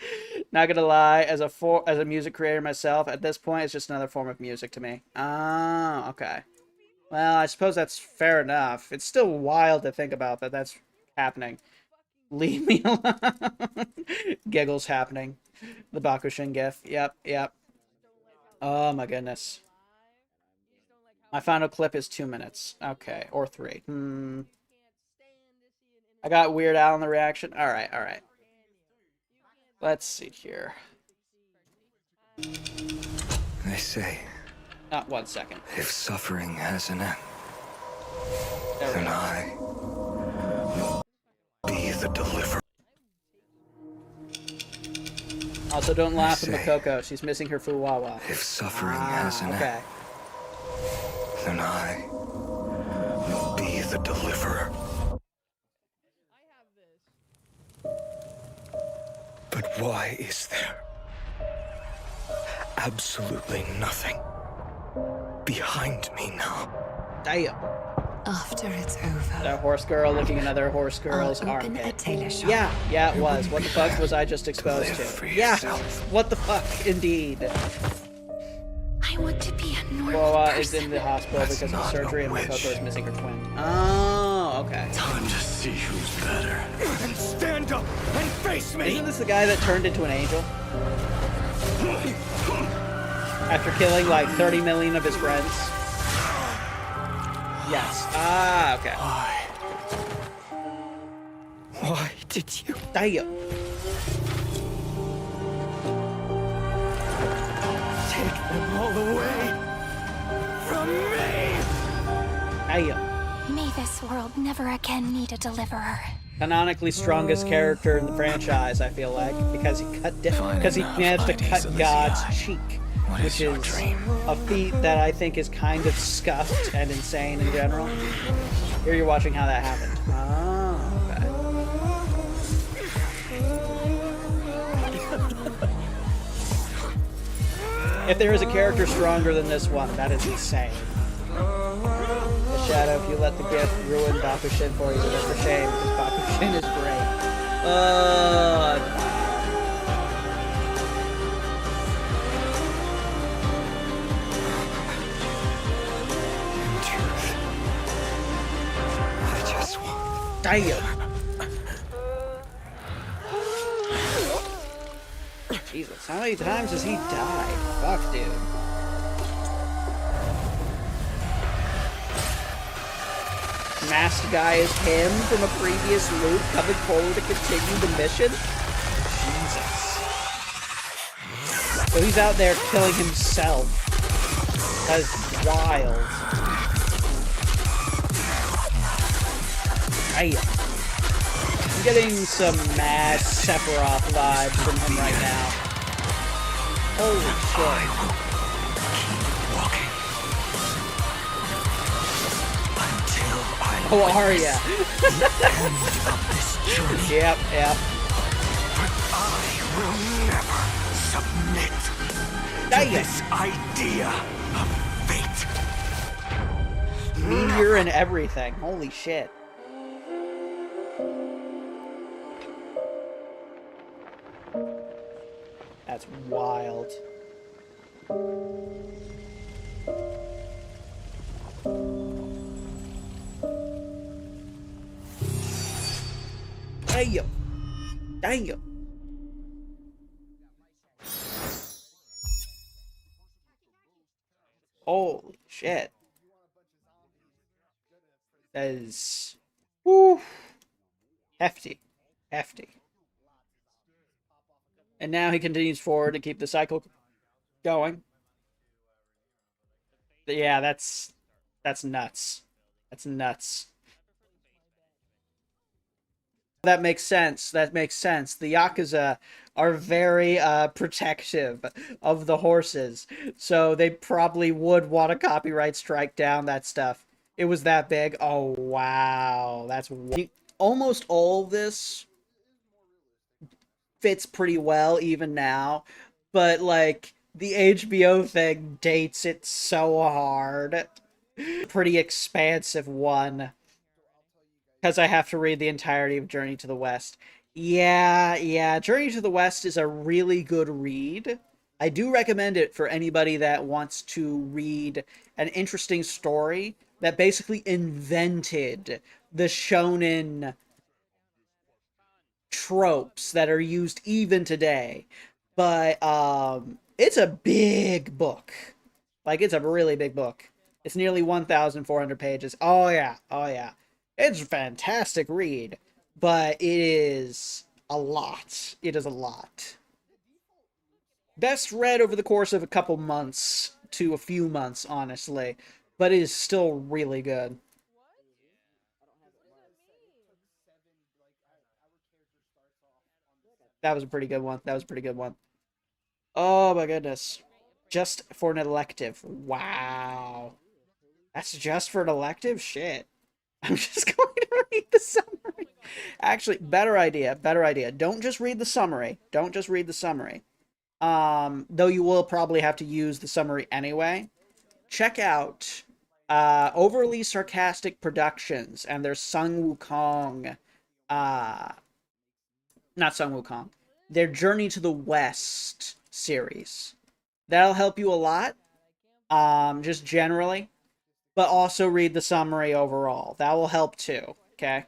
Not gonna lie, as a music creator myself, at this point, it's just another form of music to me. Oh, okay. Well, I suppose that's fair enough. It's still wild to think about that that's happening. Leave me alone. Giggles happening. The Bakushin gif. Yep, yep. Oh my goodness. My final clip is 2 minutes. Okay, or 3. I got Weird Al in the reaction. Alright, alright. Let's see here. They say... Not 1 second. If suffering has an end, then I will be the deliverer. Also, don't laugh at Makoko. She's missing her Fuwawa. If suffering has an end, then I will be the deliverer. But why is there absolutely nothing behind me now? Damn. After it's over, That horse girl licking another horse girl's armpit. Yeah, it was. What the fuck was I just exposed to? Yeah, what the fuck, indeed. I want to be a normal Boa person. is in the hospital because of surgery and Makoto is missing her twin. Oh, okay. Time to see who's better. And stand up and face me! Isn't this the guy that turned into an angel? After killing like 30 million of his friends? Yes. Ah, okay. Why did you? Damn. Take them all away from me! Damn. May this world never again need a deliverer. Canonically strongest character in the franchise, I feel like, because he managed to cut God's cheek, which is a feat that I think is kind of scuffed and insane in general. Here you're watching how that happened. Oh, okay. If there is a character stronger than this one, that is insane. The Shadow, if you let the gift ruin Bakushin for you, that's a shame, because Bakushin is great. In truth, I just want... Damn! Jesus, how many times has he died? Fuck, dude. Masked guy is him from a previous loop coming forward to continue the mission? Jesus. So he's out there killing himself. That's wild. Damn. I'm getting some mad Sephiroth vibes from him right now. Holy shit. Oh, Arya. Yep. I will never submit to this idea of fate. Meteor and everything. Holy shit. That's wild. Damn. Holy shit. That is... Woo. Hefty. And now he continues forward to keep the cycle going. But yeah, that's nuts. That's nuts. That makes sense. The Yakuza are very protective of the horses. So they probably would want to copyright strike down that stuff. It was that big. Oh, wow. That's... Almost all of this fits pretty well even now. But, like, the HBO thing dates it so hard. Pretty expansive one. Because I have to read the entirety of Journey to the West. Yeah, Journey to the West is a really good read. I do recommend it for anybody that wants to read an interesting story that basically invented the shonen tropes that are used even today. But it's a big book. Like, it's a really big book. It's nearly 1,400 pages. Oh yeah. It's a fantastic read, but it is a lot. Best read over the course of a couple months to a few months, honestly, but it is still really good. That was a pretty good one. Oh my goodness. Just for an elective. Wow. That's just for an elective? Shit. I'm just going to read the summary. Actually, better idea. Don't just read the summary. Though you will probably have to use the summary anyway. Check out Overly Sarcastic Productions and their Sun Wukong, not Sun Wukong, their Journey to the West series. That'll help you a lot, just generally, but also read the summary overall. That will help too, okay?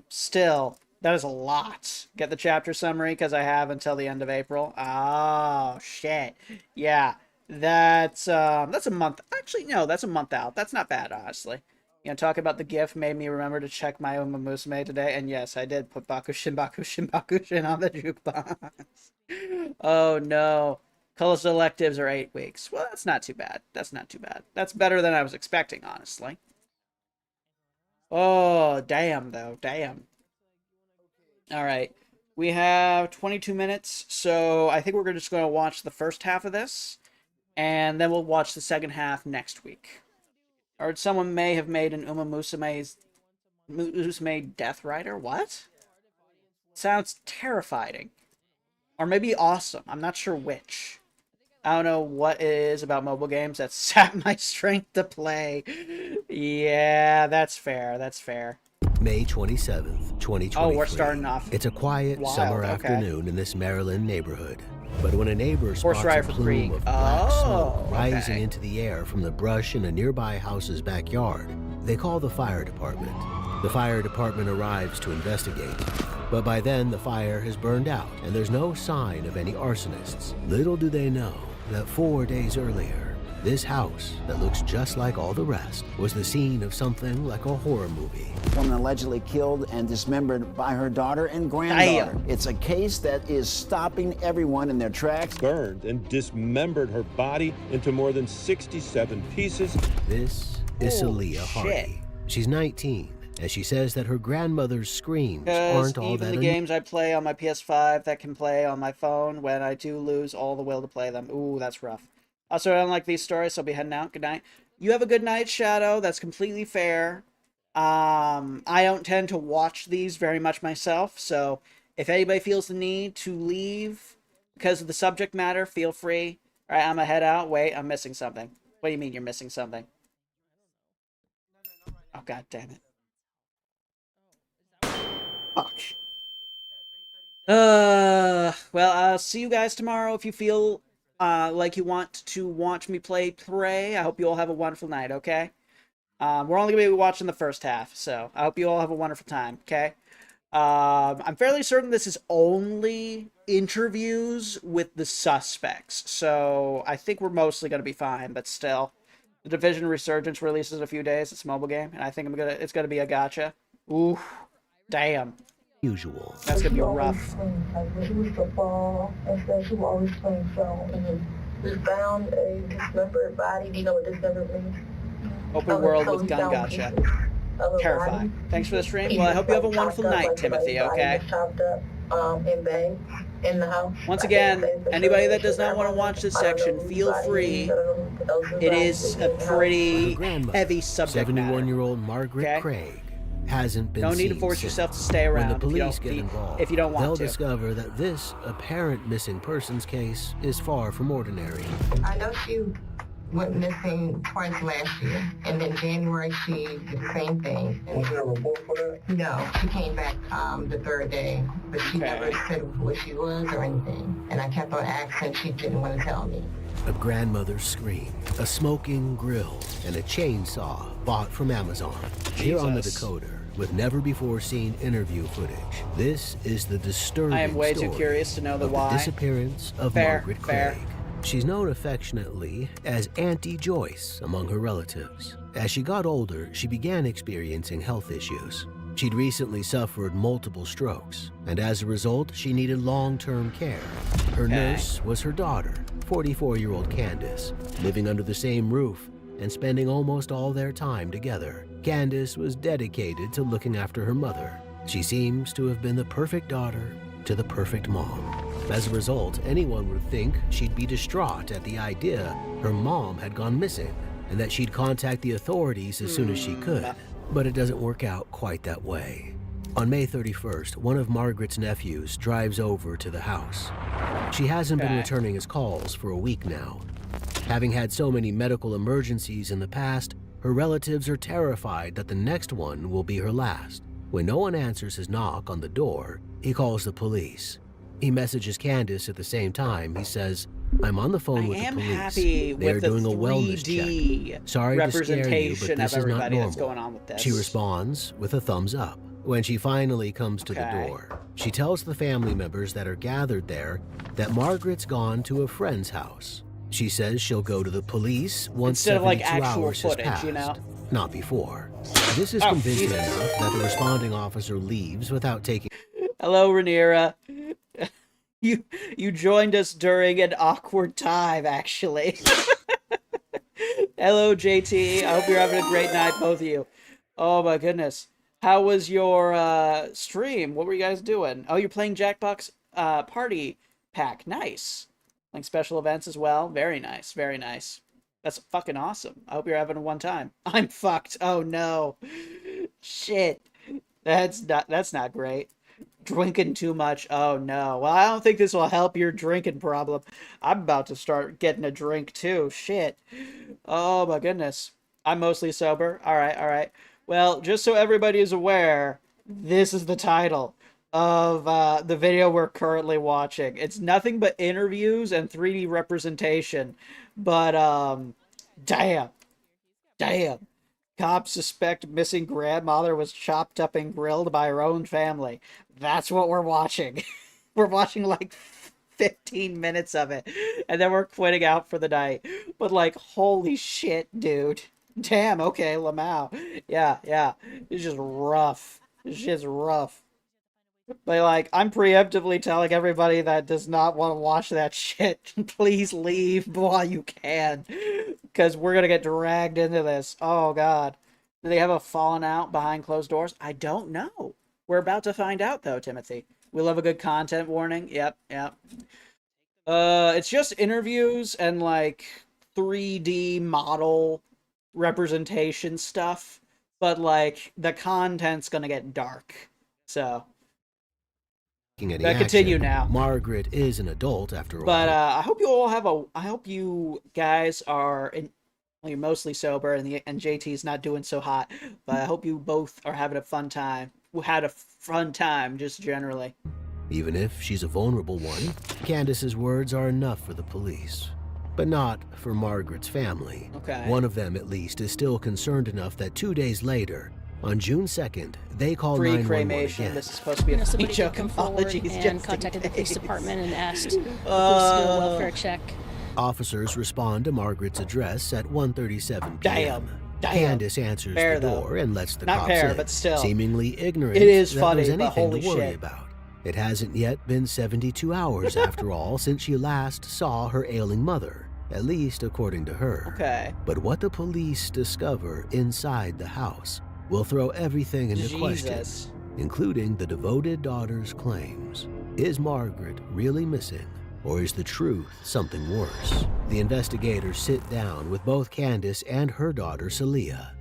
Still, that is a lot. Get the chapter summary, because I have until the end of April. Oh, shit. Yeah. That's a month. Actually, no, that's a month out. That's not bad, honestly. You know, talk about the GIF made me remember to check my Uma Musume today, and yes, I did put Bakushin on the jukebox. Oh no. Color electives are 8 weeks. Well, that's not too bad. That's not too bad. That's better than I was expecting, honestly. Oh, damn, though. Damn. Alright. We have 22 minutes, so I think we're just going to watch the first half of this. And then we'll watch the second half next week. Or someone may have made an Uma Musume Death Rider? What? Sounds terrifying. Or maybe awesome. I'm not sure which. I don't know what it is about mobile games that sap my strength to play. Yeah, that's fair. That's fair. May 27th, 2023. Oh, we're starting off. It's a quiet summer afternoon in this Maryland neighborhood. But when a neighbor spots a plume of black smoke rising into the air from the brush in a nearby house's backyard, they call the fire department. The fire department arrives to investigate. But by then, the fire has burned out, and there's no sign of any arsonists. Little do they know that 4 days earlier, this house, that looks just like all the rest, was the scene of something like a horror movie. Woman allegedly killed and dismembered by her daughter and granddaughter. Damn. It's a case that is stopping everyone in their tracks. Burned and dismembered her body into more than 67 pieces. This is Celia Hardy. She's 19, and she says that her grandmother's screams aren't all that. Even the games I play on my PS5 that can play on my phone, when I do lose all the will to play them. Ooh, that's rough. Also, I don't like these stories, so I'll be heading out. Good night. You have a good night, Shadow. That's completely fair. I don't tend to watch these very much myself, so if anybody feels the need to leave because of the subject matter, feel free. All right, I'm gonna head out. Wait, I'm missing something. What do you mean you're missing something? Oh, god damn it. Fuck. Well, I'll see you guys tomorrow if you feel like you want to watch me play Prey. I hope you all have a wonderful night, okay? We're only going to be watching the first half, so I hope you all have a wonderful time, okay? I'm fairly certain this is only interviews with the suspects, so I think we're mostly going to be fine, but still. The Division Resurgence releases in a few days. It's a mobile game, and I think it's going to be a gacha. Ooh, damn. Usual. That's going to be rough. When she was to fall and stuff, she was always playing phone. We found a dismembered body. Do you know what dismembered means? Open world with gun gacha. Terrifying. Thanks for the stream. Well, I hope you have a wonderful night, Timothy, okay? Chopped up in bags in the house. Once again, anybody that does not want to watch this section, feel free. It is a pretty heavy subject matter. 71-year-old Margaret Craig hasn't been No need seen to force since. yourself to stay around When the police get involved, if you don't want they'll to. discover that this apparent missing persons case is far from ordinary. I know she went missing twice last year, and then January she did the same thing. Was there a report for that? No, she came back the third day, but she never said where she was or anything. And I kept on asking, she didn't want to tell me. A grandmother's scream, a smoking grill, and a chainsaw bought from Amazon. Here on the decoder, with never-before-seen interview footage, this is the disturbing I am way story too curious to know the of why. the disappearance of Margaret Craig. She's known affectionately as Auntie Joyce among her relatives. As she got older, she began experiencing health issues. She'd recently suffered multiple strokes, and as a result, she needed long-term care. Her nurse was her daughter, 44-year-old Candace, living under the same roof and spending almost all their time together. Candace was dedicated to looking after her mother. She seems to have been the perfect daughter to the perfect mom. As a result, anyone would think she'd be distraught at the idea her mom had gone missing and that she'd contact the authorities as soon as she could. But it doesn't work out quite that way. On May 31st, one of Margaret's nephews drives over to the house. She hasn't been returning his calls for a week now. Having had so many medical emergencies in the past, her relatives are terrified that the next one will be her last. When no one answers his knock on the door, he calls the police. He messages Candace at the same time. He says, I'm on the phone with the police. Happy They are with the doing a wellness 3D check. Sorry to scare you, but representation this of is not everybody normal. that's going on with this. She responds with a thumbs up. When she finally comes to the door, she tells the family members that are gathered there that Margaret's gone to a friend's house. She says she'll go to the police once Instead of 72 like actual hours footage, has passed, you know? not before. This is Oh, convincing Jesus. enough that the responding officer leaves without taking. Hello, Rhaenyra. You joined us during an awkward time, actually. Hello, JT. I hope you're having a great night, both of you. Oh my goodness. How was your stream? What were you guys doing? Oh, you're playing Jackbox Party Pack. Nice. Like special events as well. Very nice. Very nice. That's fucking awesome. I hope you're having a one time. I'm fucked. Oh no. Shit. That's not great. Drinking too much. Oh no. Well, I don't think this will help your drinking problem. I'm about to start getting a drink too. Shit. Oh my goodness. I'm mostly sober. All right. Well, just so everybody is aware, this is the title of the video we're currently watching. It's nothing but interviews and 3D representation. But damn. Cops suspect missing grandmother was chopped up and grilled by her own family. That's what we're watching. We're watching like 15 minutes of it, and then we're quitting out for the night. But like, holy shit, dude. Damn, okay, Lamau. Yeah. It's just rough. This shit's rough. But like, I'm preemptively telling everybody that does not want to watch that shit, please leave while you can. Because we're going to get dragged into this. Oh, God. Do they have a falling out behind closed doors? I don't know. We're about to find out, though, Timothy. We love a good content warning. Yep. It's just interviews and, like, 3D model representation stuff. But, like, the content's going to get dark. So... continue now. Margaret is an adult after all. But I hope you all have I hope you guys are well, you're mostly sober and JT's not doing so hot. But I hope you both are having a fun time. We had a fun time just generally. Even if she's a vulnerable one, Candace's words are enough for the police. But not for Margaret's family. Okay. One of them, at least, is still concerned enough that 2 days later, on June 2nd, they call 911 cremation. again. This is supposed to be a free somebody joke. came forward Apologies. and just contacted the police department and asked the police to do Oh. a welfare check. Officers respond to Margaret's address at 1:37 p.m. Damn. Candace answers Fair, the though. door and lets the Not cops fair, in, but still. seemingly ignorant It is that funny, there's but anything holy to worry shit. about. It hasn't yet been 72 hours, after all, since she last saw her ailing mother, at least according to her. Okay. But what the police discover inside the house will throw everything into question, Jesus. including the devoted daughter's claims. Is Margaret really missing, or is the truth something worse? The investigators sit down with both Candace and her daughter Celia.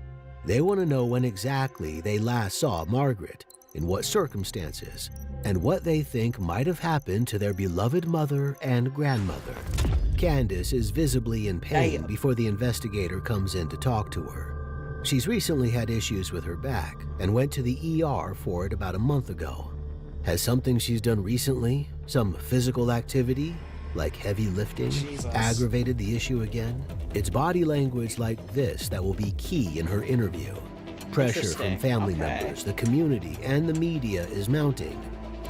They want to know when exactly they last saw Margaret, in what circumstances, and what they think might have happened to their beloved mother and grandmother. Candace is visibly in pain before the investigator comes in to talk to her. She's recently had issues with her back and went to the ER for it about a month ago. Has something she's done recently, some physical activity, like heavy lifting, aggravated the issue again? It's body language like this that will be key in her interview. Pressure from family members, the community, and the media is mounting.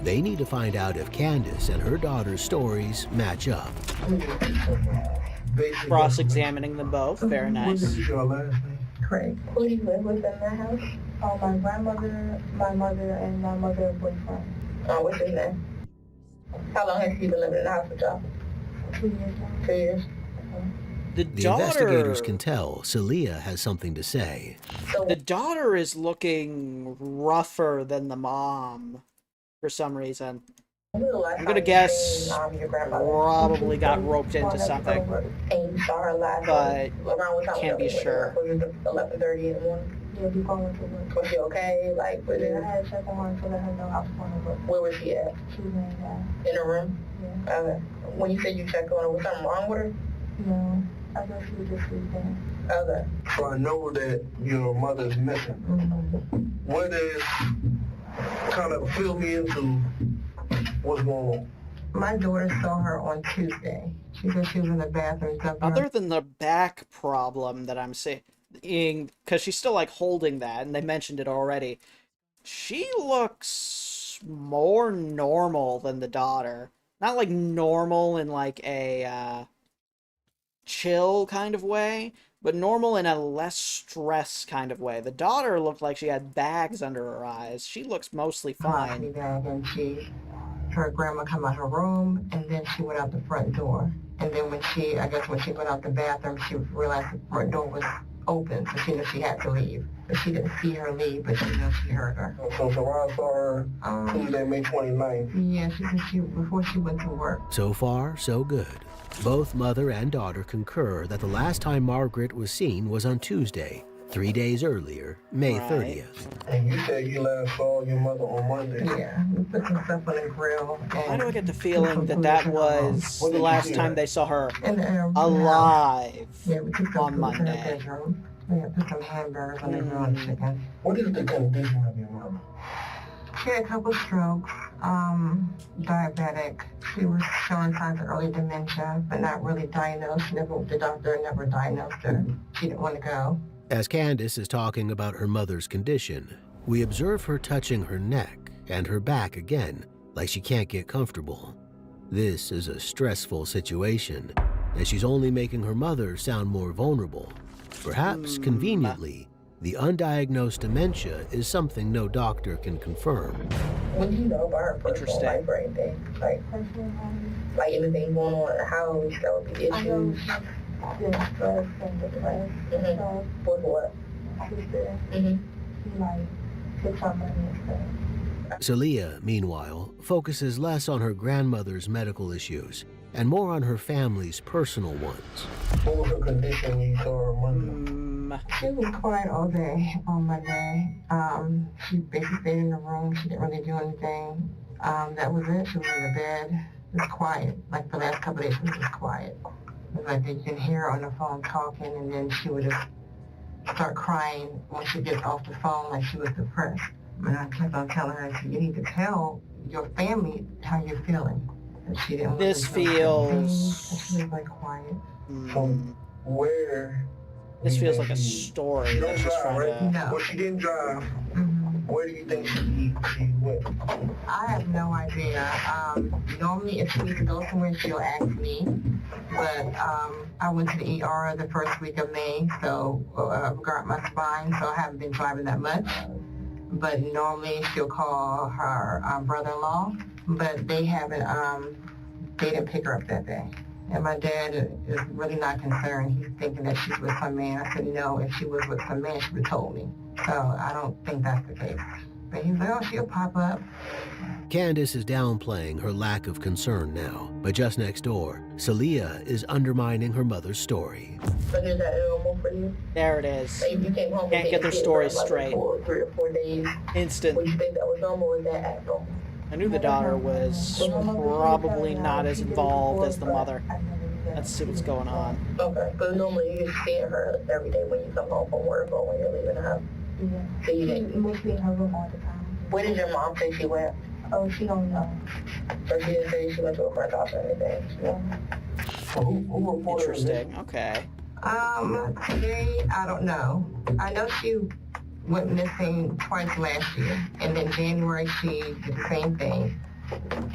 They need to find out if Candace and her daughter's stories match up. Cross-examining them both. Very nice. Craig. Who do you live with in that house? My grandmother, my mother, and my mother's boyfriend. What's his name? How long has he been living in the house with y'all? 2 years. 2 years. The investigators can tell Celia has something to say. The daughter is looking rougher than the mom for some reason. I'm gonna guess probably got roped into something, but can't be sure. 11:30 in the morning. Yeah, we going to work. Was she okay? Like, I had to check on her to let her know I was going to work. Where was she at? She was in her room. Yeah. When you said you checked on her, was something wrong with her? No. I guess she was just sleeping. Okay. So I know that your mother's missing. What is, kind of fill me into what's going on? My daughter saw her on Tuesday. She said she was in the bathroom. Other than the back problem that I'm seeing, because she's still like holding that, and they mentioned it already, she looks more normal than the daughter. Not like normal in like a chill kind of way, but normal in a less stress kind of way. The daughter looked like she had bags under her eyes. She looks mostly fine. Bag, and her grandma come out her room, and then she went out the front door. And then when she went out the bathroom, she realized the front door was open, so she knew she had to leave. But she didn't see her leave, but she knew she heard her. So Saran saw her Tuesday, May 29th. Yeah, she said before she went to work. So far, so good. Both mother and daughter concur that the last time Margaret was seen was on Tuesday, 3 days earlier, May 30th. And you said you last saw your mother on Monday. Yeah, we put some stuff on the grill. Why do I get the feeling that that was the last time they saw her alive on Monday? Yeah, put some hamburgers on the grill and chicken. What is the condition of your mother? She had a couple strokes, diabetic. She was showing signs of early dementia, but not really diagnosed. The doctor never diagnosed her. She didn't want to go. As Candace is talking about her mother's condition, we observe her touching her neck and her back again, like she can't get comfortable. This is a stressful situation, and she's only making her mother sound more vulnerable. Perhaps conveniently, the undiagnosed dementia is something no doctor can confirm. What do you know about her personal life or anything? Like anything going on in the house that would be issues? Stress and depressed. With what? Celia, meanwhile, focuses less on her grandmother's medical issues and more on her family's personal ones. What was her condition when you saw her Monday? She was quiet all day on Monday. She basically stayed in the room. She didn't really do anything. That was it. She was in the bed. It was quiet. Like the last couple of days, she was just quiet. It was like you can hear her on the phone talking, and then she would just start crying when she gets off the phone, like she was depressed. And I kept on telling her, I said, you need to tell your family how you're feeling. And she didn't. This feels. She was like quiet. From where? This feels like a story that she's trying to. No. Well, she didn't drive. Where do you think she went? I have no idea. Normally, if she needs to go somewhere, she'll ask me. But I went to the ER the first week of May, so regarding my spine, so I haven't been driving that much. But normally, she'll call her brother-in-law, but they haven't. They didn't pick her up that day. And my dad is really not concerned. He's thinking that she's with some man. I said, no, if she was with some man, she would have told me. So I don't think that's the case. But he's like, oh, she'll pop up. Candace is downplaying her lack of concern now, but just next door, Celia is undermining her mother's story. But is that normal for you? There it is. Like you came home Can't get their story like straight. 3 or 4 days. Instant. Would you think that was normal or was that abnormal? I knew the daughter was probably not as involved as the mother. Let's see what's going on. Okay, but normally you're seeing her every day when you come home from work or when you're leaving the house. Yeah. So you didn't mostly in her room all the time. Where did your mom say she went? Oh, she don't know. So she didn't say she went to a friend's house or anything? Yeah. Interesting. Okay. Today, I don't know. I know she went missing twice last year, and then January she did the same thing.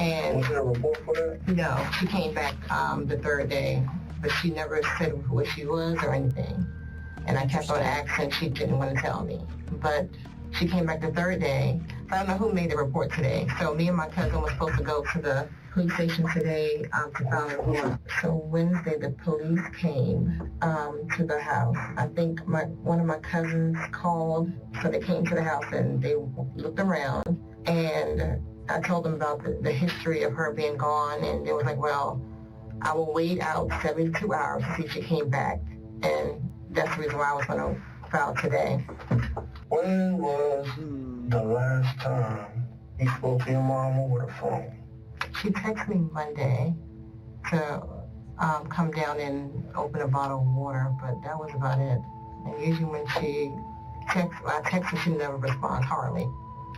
And was there a report for that? No, she came back the 3rd day, but she never said who she was or anything. And I kept on asking, she didn't want to tell me. But she came back the 3rd day. I don't know who made the report today. So me and my cousin were supposed to go to the police station today to file a report. So Wednesday the police came to the house. I think one of my cousins called, so they came to the house and they looked around, and I told them about the history of her being gone, and they was like, well, I will wait out 72 hours to see if she came back, and that's the reason why I was going to file today. When was the last time you spoke to your mom over the phone? She texted me Monday to come down and open a bottle of water, but that was about it. And usually when I text her, she never responds, hardly.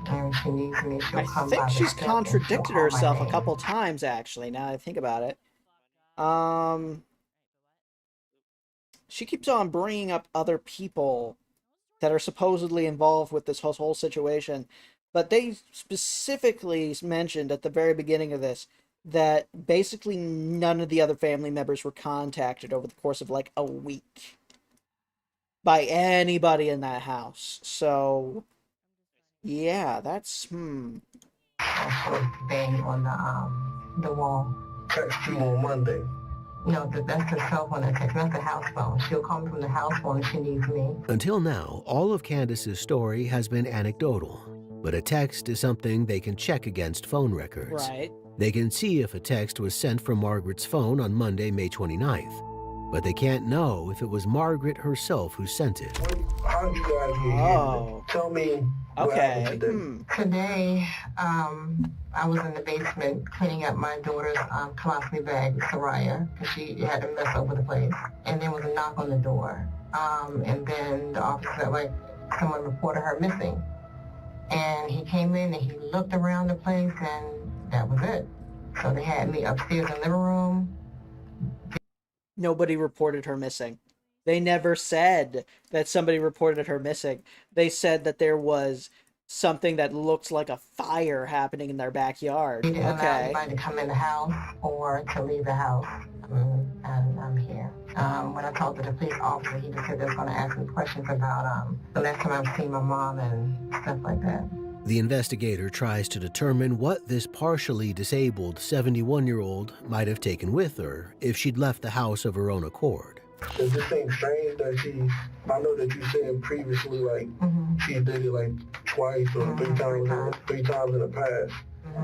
And when she needs me, she'll come by. I think she's contradicted herself a couple times, actually, now that I think about it. She keeps on bringing up other people that are supposedly involved with this whole situation, but they specifically mentioned at the very beginning of this that basically none of the other family members were contacted over the course of like a week by anybody in that house. So yeah, that's Bang on the wall. Text you on Monday. No, that's the cell phone I text, not the house phone. She'll call me from the house phone if she needs me. Until now, all of Candace's story has been anecdotal, but a text is something they can check against phone records. right. They can see if a text was sent from Margaret's phone on Monday, May 29th, but they can't know if it was Margaret herself who sent it. How did you guys get here? Tell me. Okay. Today, I was in the basement cleaning up my daughter's colostomy bag with Soraya, because she had a mess over the place. And there was a knock on the door. And then the officer, like, someone reported her missing. And he came in and he looked around the place, and that was it. So they had me upstairs in the living room. Nobody reported her missing. They never said that somebody reported her missing. They said that there was something that looks like a fire happening in their backyard. They didn't allow anybody to come in the house or to leave the house. And I'm here. When I talked to the police officer, he just said they was going to ask me questions about the last time I've seen my mom and stuff like that. The investigator tries to determine what this partially disabled 71-year-old might have taken with her if she'd left the house of her own accord. Does this seem strange that I know that you said previously, like, she did it like twice or three times in the past,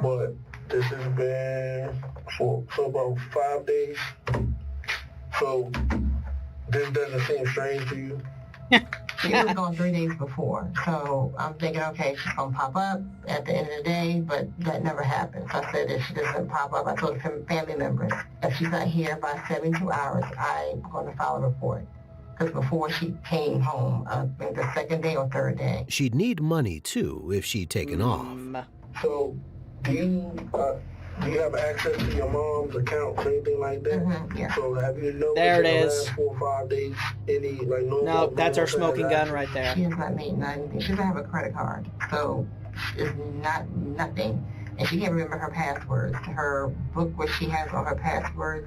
but this has been for about 5 days. So this doesn't seem strange to you? She was gone 3 days before, so I'm thinking, okay, she's going to pop up at the end of the day, but that never happened. So I said if she doesn't pop up, I told family members, if she's not here by 72 hours, I'm going to file a report. Because before she came home, I think the second day or third day. She'd need money, too, if she'd taken off. So do you have access to your mom's account or anything like that? Yeah. So have you noticed There it in the is. last 4 or 5 days any like No, that's our smoking gun right there. She has not made nothing. She doesn't have a credit card, so it's not nothing. And she can't remember her passwords. Her book, where she has all her passwords,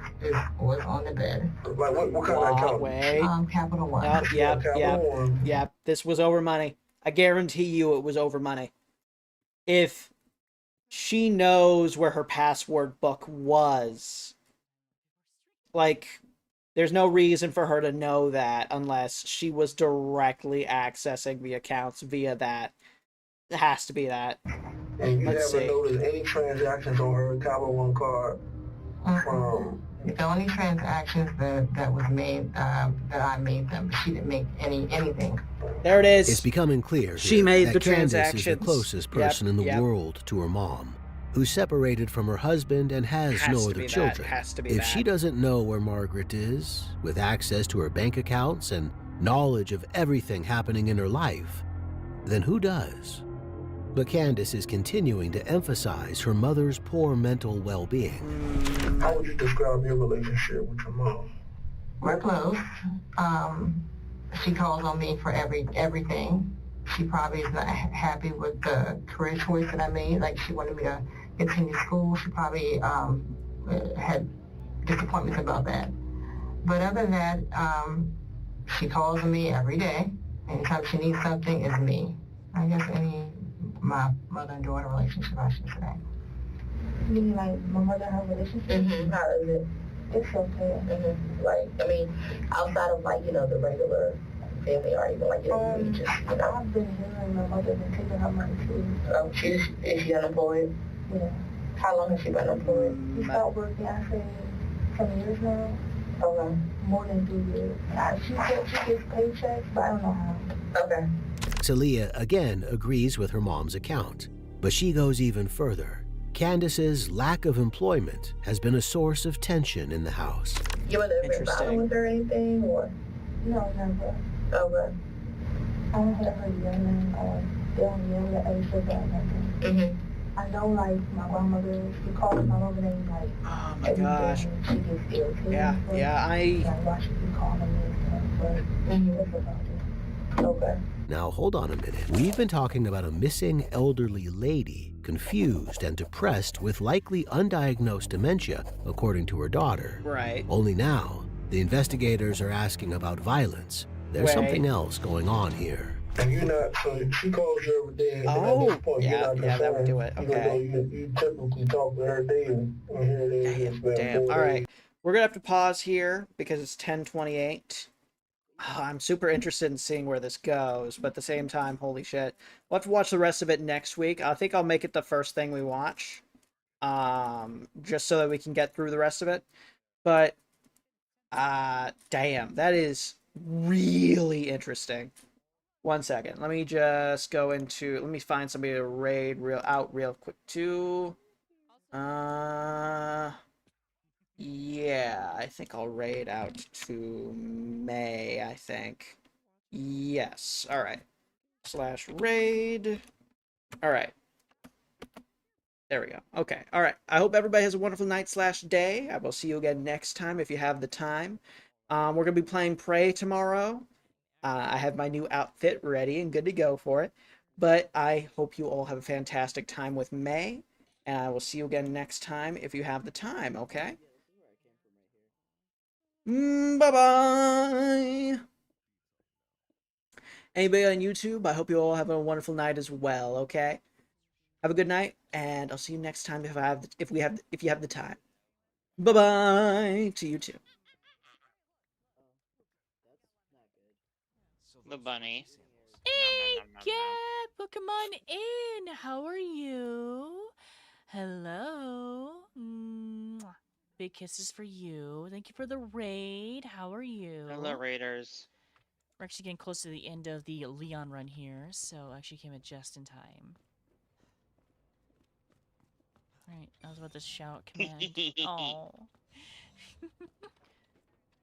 was on the bed. Like what kind of account? Way. Capital One. Yep. This was over money. I guarantee you it was over money. If she knows where her password book was, like, there's no reason for her to know that unless she was directly accessing the accounts via that. It has to be that. And you never noticed any transactions on her Capital One card? The only transactions that was made, that I made them. She didn't make anything. There it is. It's becoming clear She made that the Candace transactions. is the closest person in the world to her mom, who's separated from her husband and has no other children. If she doesn't know where Margaret is, with access to her bank accounts and knowledge of everything happening in her life, then who does? But Candace is continuing to emphasize her mother's poor mental well-being. How would you describe your relationship with your mom? We're close. She calls on me for everything. She probably is not happy with the career choice that I made. Like, she wanted me to continue school. She probably had disappointments about that. But other than that, she calls on me every day. Anytime she needs something, it's me. I guess my mother and daughter relationship, I should say. You mean like my mother and her relationship? How is it? It's okay. Like, I mean, outside of like, the regular family or even like, just, I've been hearing my mother been taking her money too. Is she unemployed? Yeah. How long has she been unemployed? She started working, I say, some years now. Okay. More than 3 years. She said she gets paychecks, but I don't know how. Okay. Celia again agrees with her mom's account, but she goes even further. Candace's lack of employment has been a source of tension in the house. You ever been violent with her or anything, or? No, never. Okay. I don't have her yelling or down yelling at other people or nothing. I know, like, my grandmother, she calls them all over names, like, oh my gosh. She gets irritated. Yeah, Like, why she keep calling them this, but that's about it. Okay. Now, hold on a minute. We've been talking about a missing elderly lady, confused and depressed with likely undiagnosed dementia, according to her daughter. Right. Only now, the investigators are asking about violence. There's something else going on here. And you're not, so she calls you every day. And Oh, at this point, yeah, you're not yeah, that would do it. Even though Okay. you typically talk to her daily. And here it is. Damn. All right. We're going to have to pause here because it's 10:28. Oh, I'm super interested in seeing where this goes, but at the same time, holy shit. We'll have to watch the rest of it next week. I think I'll make it the first thing we watch. Just so that we can get through the rest of it. But, damn, that is really interesting. 1 second. Let me just go into... Let me find somebody to raid real quick, too. Yeah, I think I'll raid out to May, I think. Yes. Alright. /raid. Alright. There we go. Okay. Alright. I hope everybody has a wonderful night /day. I will see you again next time if you have the time. We're going to be playing Prey tomorrow. I have my new outfit ready and good to go for it. But I hope you all have a fantastic time with May. And I will see you again next time if you have the time, okay? Bye-bye! Anybody on YouTube, I hope you all have a wonderful night as well, okay? Have a good night, and I'll see you next time if you have the time. Bye-bye to you too. The bunny. Hey, Gab! Welcome on in. How are you? Hello. Mwah. Big kisses for you. Thank you for the raid. How are you? Hello, Raiders. We're actually getting close to the end of the Leon run here, so I actually came in just in time. Alright, I was about to shout command. Oh.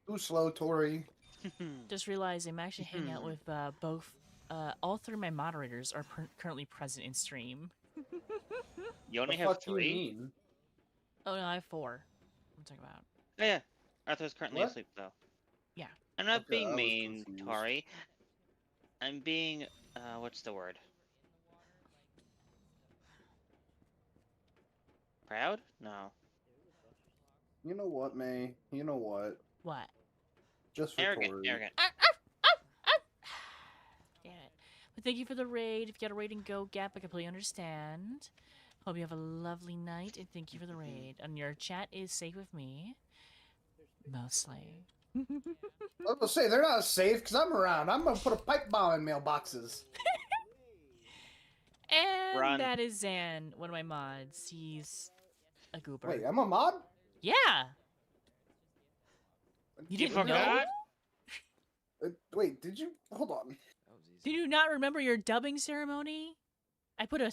Too slow, Tori. Just realized I'm actually hanging out with both. All three of my moderators are currently present in stream. You only have 3? Oh no, I have 4. I'm talking about. Oh, yeah. Arthur's currently asleep, though. Yeah. I'm not being mean, Tori. I'm being, what's the word? Proud? No. You know what, May? You know what? What? Just for arrogant, Tori. arrogant. Damn it. But thank you for the raid. If you got a raid and go, Gap, I completely understand. Hope you have a lovely night, and thank you for the raid. And your chat is safe with me. Mostly. I was gonna say, they're not safe because I'm around. I'm gonna put a pipe bomb in mailboxes. And Run. that is Zan, one of my mods. He's a goober. Wait, I'm a mod? Yeah. You didn't forgot? know? Wait, did you? Hold on. Did you not remember your dubbing ceremony? I put a